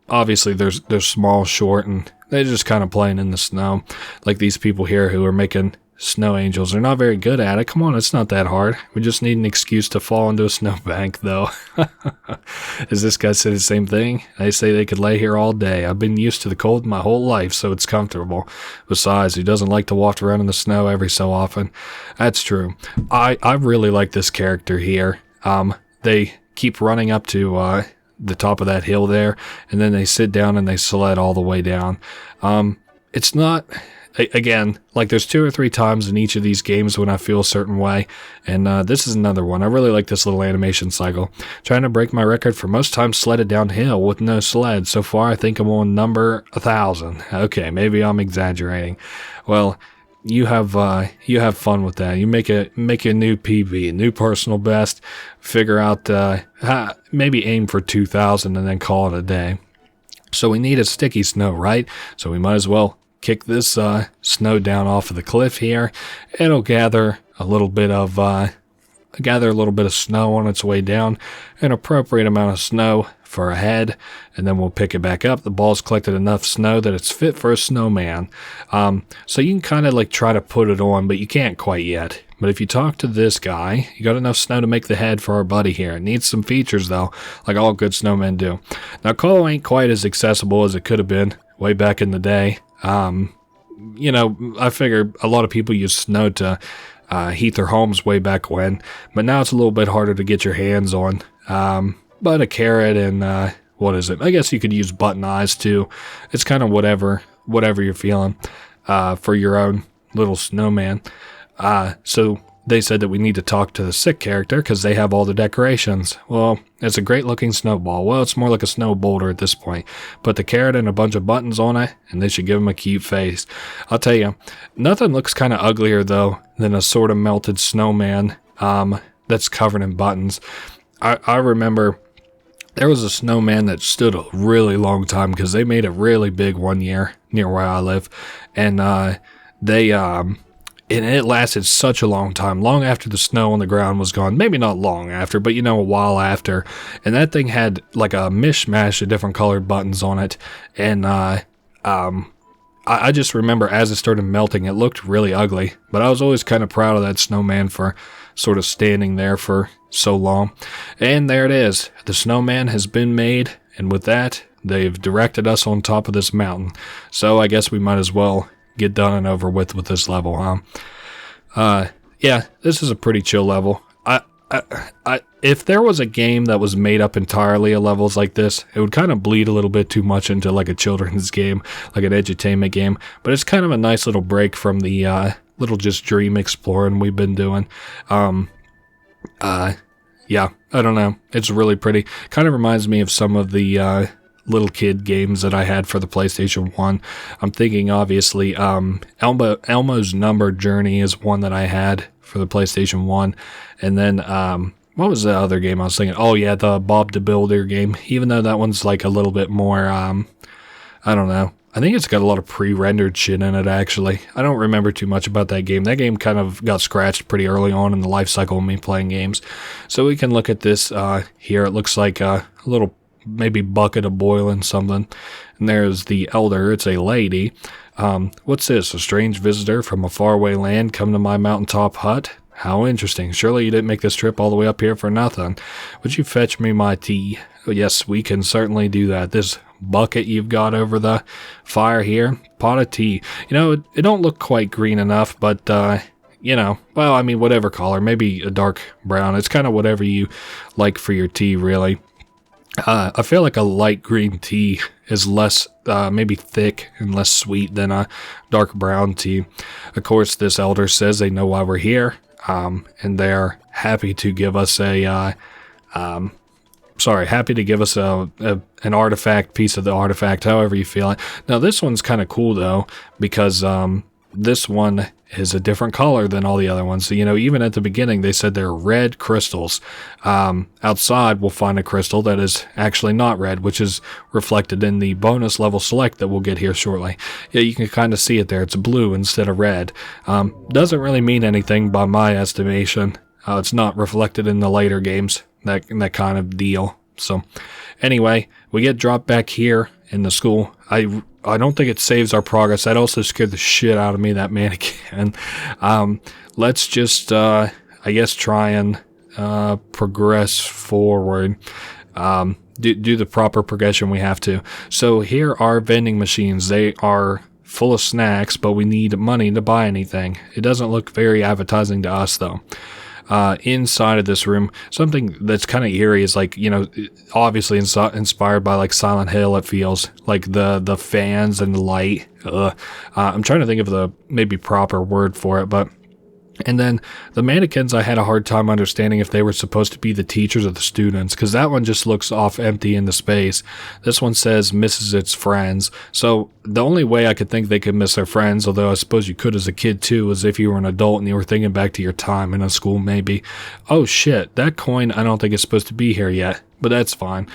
Obviously, they're small, short, and they're just kind of playing in the snow. Like these people here who are making snow angels. They're not very good at it. Come on, it's not that hard. We just need an excuse to fall into a snowbank, though. Does this guy say the same thing? They say they could lay here all day. I've been used to the cold my whole life, so it's comfortable. Besides, he doesn't like to walk around in the snow every so often. That's true. I really like this character here. They keep running up to the top of that hill there, and then they sit down and they sled all the way down. It's not... Again, like there's 2 or 3 times in each of these games when I feel a certain way, and this is another one. I really like this little animation cycle. Trying to break my record for most times sledded downhill with no sled. So far, I think I'm on number 1,000. Okay, maybe I'm exaggerating. Well, you have fun with that. You make a new PB, a new personal best. Figure out maybe aim for 2,000 and then call it a day. So we need a sticky snow, right? So we might as well kick this snow down off of the cliff here. It'll gather a little bit of snow on its way down, an appropriate amount of snow for a head, and then we'll pick it back up. The ball's collected enough snow that it's fit for a snowman. So you can kind of like try to put it on, but you can't quite yet. But if you talk to this guy, you got enough snow to make the head for our buddy here. It needs some features though, like all good snowmen do. Now Colo ain't quite as accessible as it could have been way back in the day. You know, I figure a lot of people use snow to heat their homes way back when, but now it's a little bit harder to get your hands on. But a carrot and, what is it? I guess you could use button eyes too. It's kind of whatever you're feeling, for your own little snowman. So they said that we need to talk to the sick character because they have all the decorations. Well, it's a great looking snowball. Well, it's more like a snow boulder at this point. Put the carrot and a bunch of buttons on it, and they should give him a cute face. I'll tell you, nothing looks kind of uglier, though, than a sort of melted snowman that's covered in buttons. I remember there was a snowman that stood a really long time because they made it really big one year near where I live. And and it lasted such a long time, long after the snow on the ground was gone. Maybe not long after, but a while after. And that thing had like a mishmash of different colored buttons on it. And I just remember as it started melting, it looked really ugly. But I was always kind of proud of that snowman for sort of standing there for so long. And there it is. The snowman has been made. And with that, they've directed us on top of this mountain. So I guess we might as well get done and over with this level, huh? Yeah, this is a pretty chill level. If there was a game that was made up entirely of levels like this, it would kind of bleed a little bit too much into like a children's game, like an edutainment game. But it's kind of a nice little break from the little just dream exploring we've been doing. Yeah, I don't know. It's really pretty. Kind of reminds me of some of the little kid games that I had for the PlayStation 1. I'm thinking, obviously, Elmo's Number Journey is one that I had for the PlayStation 1. And then, what was the other game I was thinking? Oh, yeah, the Bob the Builder game. Even though that one's like a little bit more, I don't know. I think it's got a lot of pre-rendered shit in it, actually. I don't remember too much about that game. That game kind of got scratched pretty early on in the life cycle of me playing games. So we can look at this here. It looks like a little maybe bucket of boiling something. And there's the elder. It's a lady. What's this? A strange visitor from a faraway land come to my mountaintop hut? How interesting. Surely you didn't make this trip all the way up here for nothing. Would you fetch me my tea? Oh, yes, we can certainly do that. This bucket you've got over the fire here, pot of tea. It don't look quite green enough, but, well, I mean, whatever color. Maybe a dark brown. It's kind of whatever you like for your tea, really. I feel like a light green tea is less, maybe thick and less sweet than a dark brown tea. Of course, this elder says they know why we're here, and they're happy to give us an artifact, piece of the artifact, however you feel it. Now, this one's kind of cool, though, because this one is a different color than all the other ones. So, you know, even at the beginning, they said they're red crystals. Outside, we'll find a crystal that is actually not red, which is reflected in the bonus level select that we'll get here shortly. Yeah, you can kind of see it there. It's blue instead of red. Doesn't really mean anything by my estimation. It's not reflected in the later games, that kind of deal. So, anyway, we get dropped back here in the school. I don't think it saves our progress. That also scared the shit out of me, that mannequin. Let's just, I guess, try and progress forward. Do the proper progression we have to. So here are vending machines. They are full of snacks, but we need money to buy anything. It doesn't look very appetizing to us, though. Inside of this room, something that's kind of eerie is like, you know, obviously inspired by like Silent Hill. It feels like the fans and the light. I'm trying to think of the maybe proper word for it, but. And then the mannequins, I had a hard time understanding if they were supposed to be the teachers or the students, because that one just looks off empty into space. This one says misses its friends. So the only way I could think they could miss their friends, although I suppose you could as a kid too, is if you were an adult and you were thinking back to your time in a school maybe. Oh shit, that coin I don't think is supposed to be here yet, but that's fine.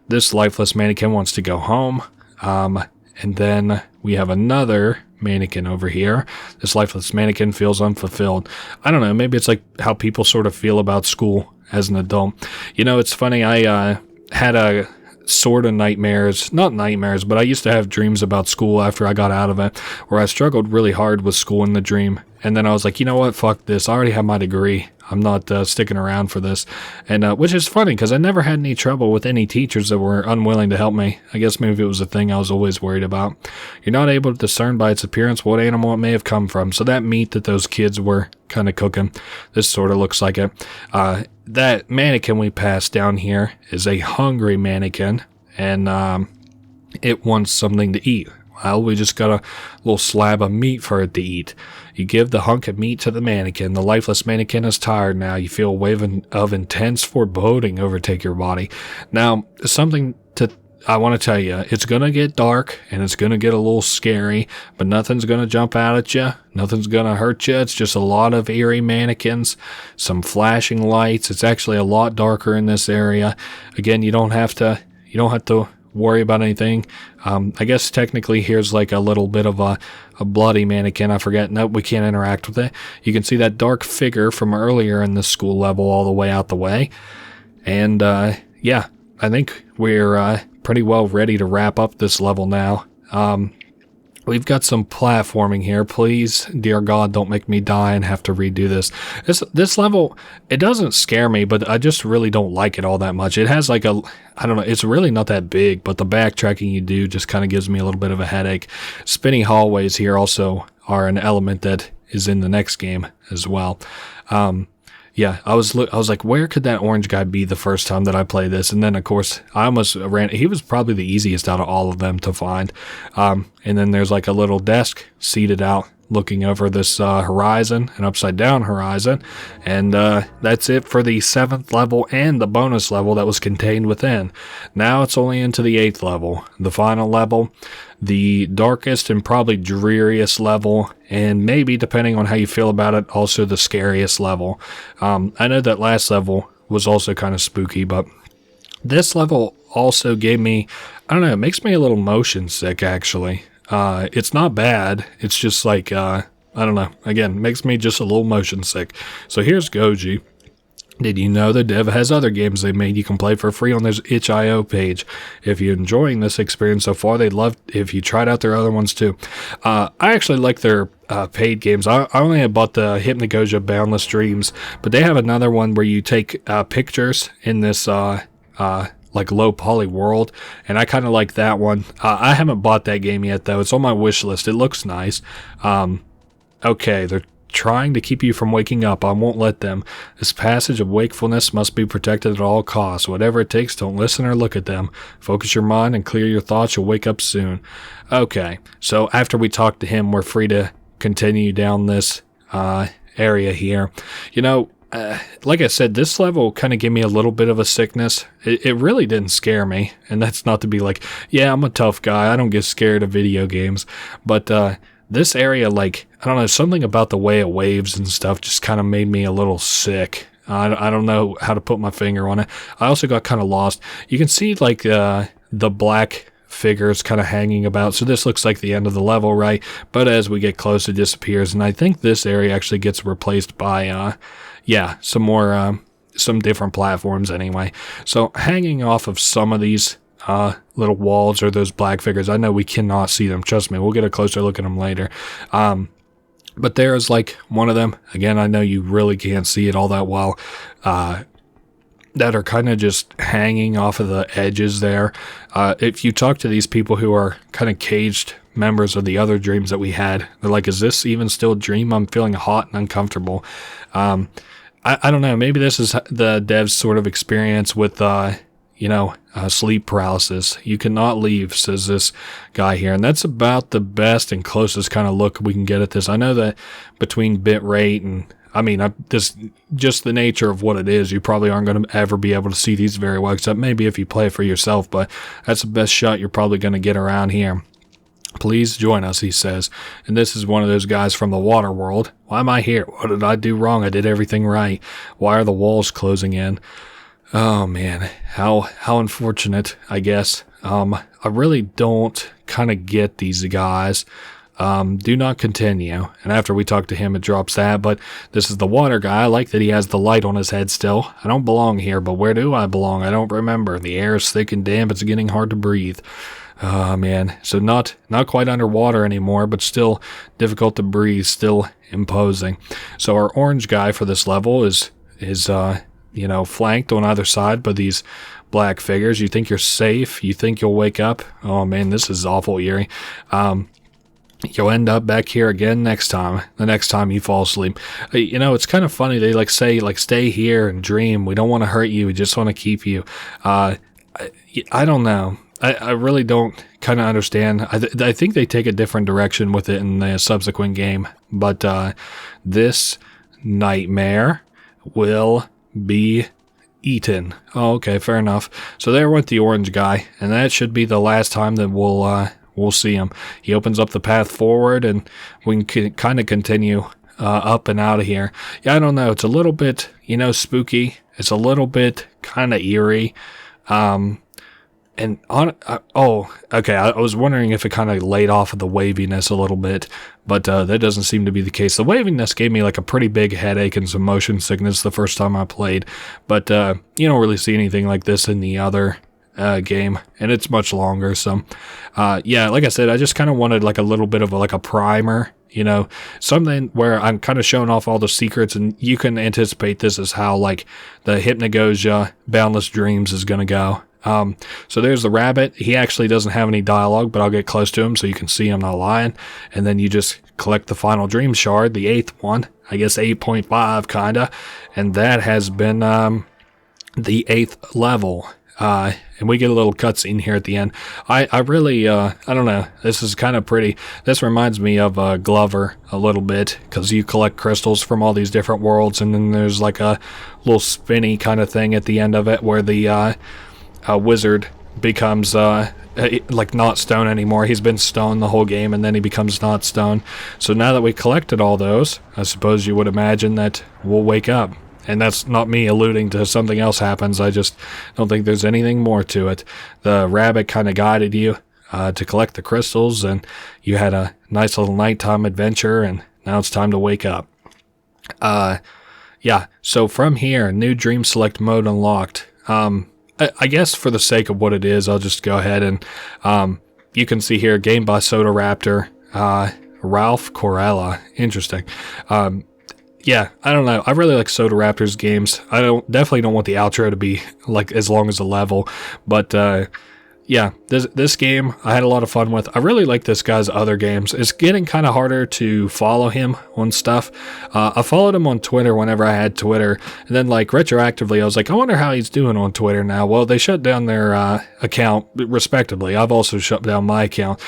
This lifeless mannequin wants to go home. And then we have another mannequin over here. This lifeless mannequin feels unfulfilled. I don't know, maybe it's like how people sort of feel about school as an adult. You know, it's funny, I had a sort of nightmares, not nightmares, but I used to have dreams about school after I got out of it, where I struggled really hard with school in the dream. And then I was like, you know what, fuck this, I already have my degree. I'm not sticking around for this. And which is funny, because I never had any trouble with any teachers that were unwilling to help me. I guess maybe it was a thing I was always worried about. You're not able to discern by its appearance what animal it may have come from. So that meat that those kids were kind of cooking, this sort of looks like it. That mannequin we passed down here is a hungry mannequin, and it wants something to eat. Well, we just got a little slab of meat for it to eat. You give the hunk of meat to the mannequin. The lifeless mannequin is tired now. You feel a wave of intense foreboding overtake your body. Now, something I want to tell you, it's going to get dark and it's going to get a little scary, but nothing's going to jump out at you. Nothing's going to hurt you. It's just a lot of eerie mannequins, some flashing lights. It's actually a lot darker in this area. Again, you don't have to worry about anything. I guess technically here's like a little bit of a bloody mannequin. I forget. Nope, we can't interact with it. You can see that dark figure from earlier in the school level all the way out the way. And yeah, I think we're pretty well ready to wrap up this level now. We've got some platforming here. Please, dear God, don't make me die and have to redo this. This level, it doesn't scare me, but I just really don't like it all that much. It has like I don't know, it's really not that big, but the backtracking you do just kind of gives me a little bit of a headache. Spinny hallways here also are an element that is in the next game as well. Yeah, I was like, where could that orange guy be the first time that I played this? And then, of course, I almost ran. He was probably the easiest out of all of them to find. And then there's like a little desk seated out looking over this horizon, an upside down horizon. And that's it for the 7th level and the bonus level that was contained within. Now it's only into the 8th level, the final level, the darkest and probably dreariest level, and maybe, depending on how you feel about it, also the scariest level. I know that last level was also kind of spooky, but this level also gave me, I don't know, it makes me a little motion sick, actually. It's not bad. It's just like, I don't know. Again, makes me just a little motion sick. So here's Goji. Did you know the dev has other games they made you can play for free on their itch.io page? If you're enjoying this experience so far, they'd love if you tried out their other ones too. I actually like their paid games. I only have bought the Hypnagogia Boundless Dreams, but they have another one where you take pictures in this like low poly world, and I kind of like that one. I haven't bought that game yet though. It's on my wish list. It looks nice. Okay, they're trying to keep you from waking up. I won't let them. This passage of wakefulness must be protected at all costs. Whatever it takes, don't listen or look at them. Focus your mind and clear your thoughts. You'll wake up soon. Okay, so after we talk to him, we're free to continue down this area here. You know, like I said, this level kind of gave me a little bit of a sickness. It really didn't scare me, and that's not to be like, yeah, I'm a tough guy, I don't get scared of video games, but this area, like, I don't know, something about the way it waves and stuff just kind of made me a little sick. I don't know how to put my finger on it. I also got kind of lost. You can see like the black figures kind of hanging about. So this looks like the end of the level, right? But as we get close, it disappears. And I think this area actually gets replaced by, some different platforms anyway. So hanging off of some of these little walls or those black figures, I know we cannot see them. Trust me, we'll get a closer look at them later. But there's like one of them. Again, I know you really can't see it all that well. That are kind of just hanging off of the edges there. If you talk to these people who are kind of caged members of the other dreams that we had, they're like, is this even still a dream? I'm feeling hot and uncomfortable. I don't know. Maybe this is the devs' sort of experience with, sleep paralysis. You cannot leave, says this guy here. And that's about the best and closest kind of look we can get at this. I know that between bit rate and just the nature of what it is, you probably aren't going to ever be able to see these very well, except maybe if you play it for yourself, but that's the best shot you're probably going to get around here. Please join us, he says. And this is one of those guys from the water world. Why am I here? What did I do wrong? I did everything right. Why are the walls closing in? Oh man, how unfortunate, I guess. I really don't kind of get these guys. Do not continue. And after we talk to him, it drops that. But this is the water guy. I like that he has the light on his head still. I don't belong here, but where do I belong? I don't remember. The air is thick and damp. It's getting hard to breathe. Oh, man. So not quite underwater anymore, but still difficult to breathe, still imposing. So our orange guy for this level is flanked on either side by these black figures. You think you're safe. You think you'll wake up. Oh, man, this is awful eerie. You'll end up back here again the next time you fall asleep. It's kind of funny. They say, stay here and dream. We don't want to hurt you. We just want to keep you. I don't know. I really don't kind of understand. I think they take a different direction with it in the subsequent game. But this nightmare will be eaten. Oh, okay, fair enough. So there went the orange guy. And that should be the last time that we'll see him. He opens up the path forward, and we can kind of continue up and out of here. Yeah, I don't know. It's a little bit, spooky. It's a little bit kind of eerie. I was wondering if it kind of laid off of the waviness a little bit, but that doesn't seem to be the case. The waviness gave me like a pretty big headache and some motion sickness the first time I played, but you don't really see anything like this in the other game, and it's much longer. So like I said, I just kind of wanted like a little bit of a primer, something where I'm kind of showing off all the secrets, and you can anticipate this is how like the Hypnagogia Boundless Dreams is going to go. So there's the rabbit. He actually doesn't have any dialogue, but I'll get close to him so you can see I'm not lying. And then you just collect the final dream shard, the 8th one, I guess 8.5 kinda, and that has been the 8th level. And we get a little cutscene here at the end. I really, I don't know. This is kind of pretty. This reminds me of Glover a little bit, because you collect crystals from all these different worlds, and then there's like a little spinny kind of thing at the end of it where the wizard becomes like not stone anymore. He's been stone the whole game, and then he becomes not stone. So now that we collected all those, I suppose you would imagine that we'll wake up. And that's not me alluding to something else happens. I just don't think there's anything more to it. The rabbit kind of guided you to collect the crystals, and you had a nice little nighttime adventure, and now it's time to wake up. So from here, new dream select mode unlocked. I guess for the sake of what it is, I'll just go ahead and you can see here, game by Soda Raptor, Ralph Corella. Interesting. I don't know. I really like Soda Raptor's games. I definitely don't want the outro to be like as long as the level, but this game I had a lot of fun with. I really like this guy's other games. It's getting kind of harder to follow him on stuff. I followed him on Twitter whenever I had Twitter, and then like retroactively I was like, I wonder how he's doing on Twitter now. Well, they shut down their account respectively. I've also shut down my account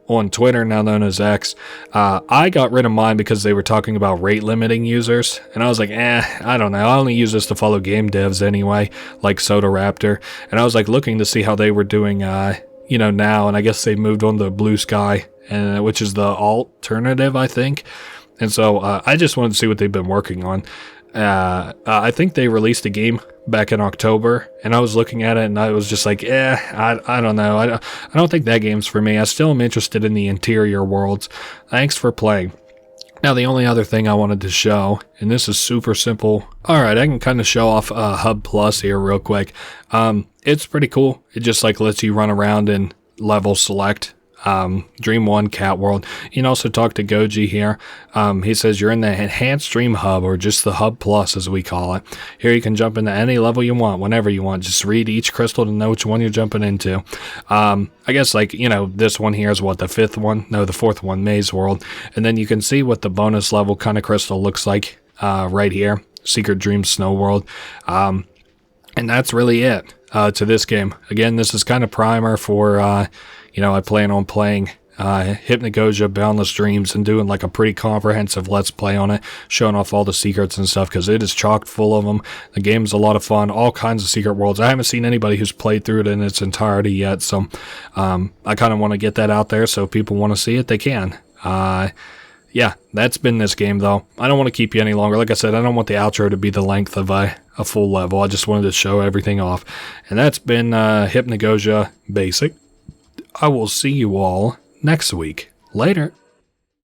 on Twitter, now known as X. I got rid of mine because they were talking about rate limiting users, and I was like, I don't know. I only use this to follow game devs anyway, like Soda Raptor, and I was like looking to see how they were doing, now, and I guess they moved on to Blue Sky and which is the alternative, I think. And so I just wanted to see what they've been working on. I think they released a game back in October, and I was looking at it, and I was just like, I don't know. I don't think that game's for me. I still am interested in the interior worlds. Thanks for playing. Now, the only other thing I wanted to show, and this is super simple. All right, I can kind of show off Hub Plus here real quick. It's pretty cool. It just like lets you run around and level select. Dream 1 Cat World. You can also talk to Goji here. He says you're in the Enhanced Dream Hub, or just the Hub Plus as we call it. Here you can jump into any level you want, whenever you want. Just read each crystal to know which one you're jumping into. I guess like, this one here is what, the fifth one? No, the fourth one, Maze World. And then you can see what the bonus level kind of crystal looks like right here. Secret Dream Snow World. And that's really it to this game. Again, this is kind of primer for... I plan on playing Hypnagogia Boundless Dreams and doing like a pretty comprehensive Let's Play on it, showing off all the secrets and stuff, because it is chock full of them. The game's a lot of fun, all kinds of secret worlds. I haven't seen anybody who's played through it in its entirety yet, so I kind of want to get that out there, so if people want to see it, they can. Yeah, that's been this game, though. I don't want to keep you any longer. Like I said, I don't want the outro to be the length of a full level. I just wanted to show everything off. And that's been Hypnagogia Basic. I will see you all next week. Later.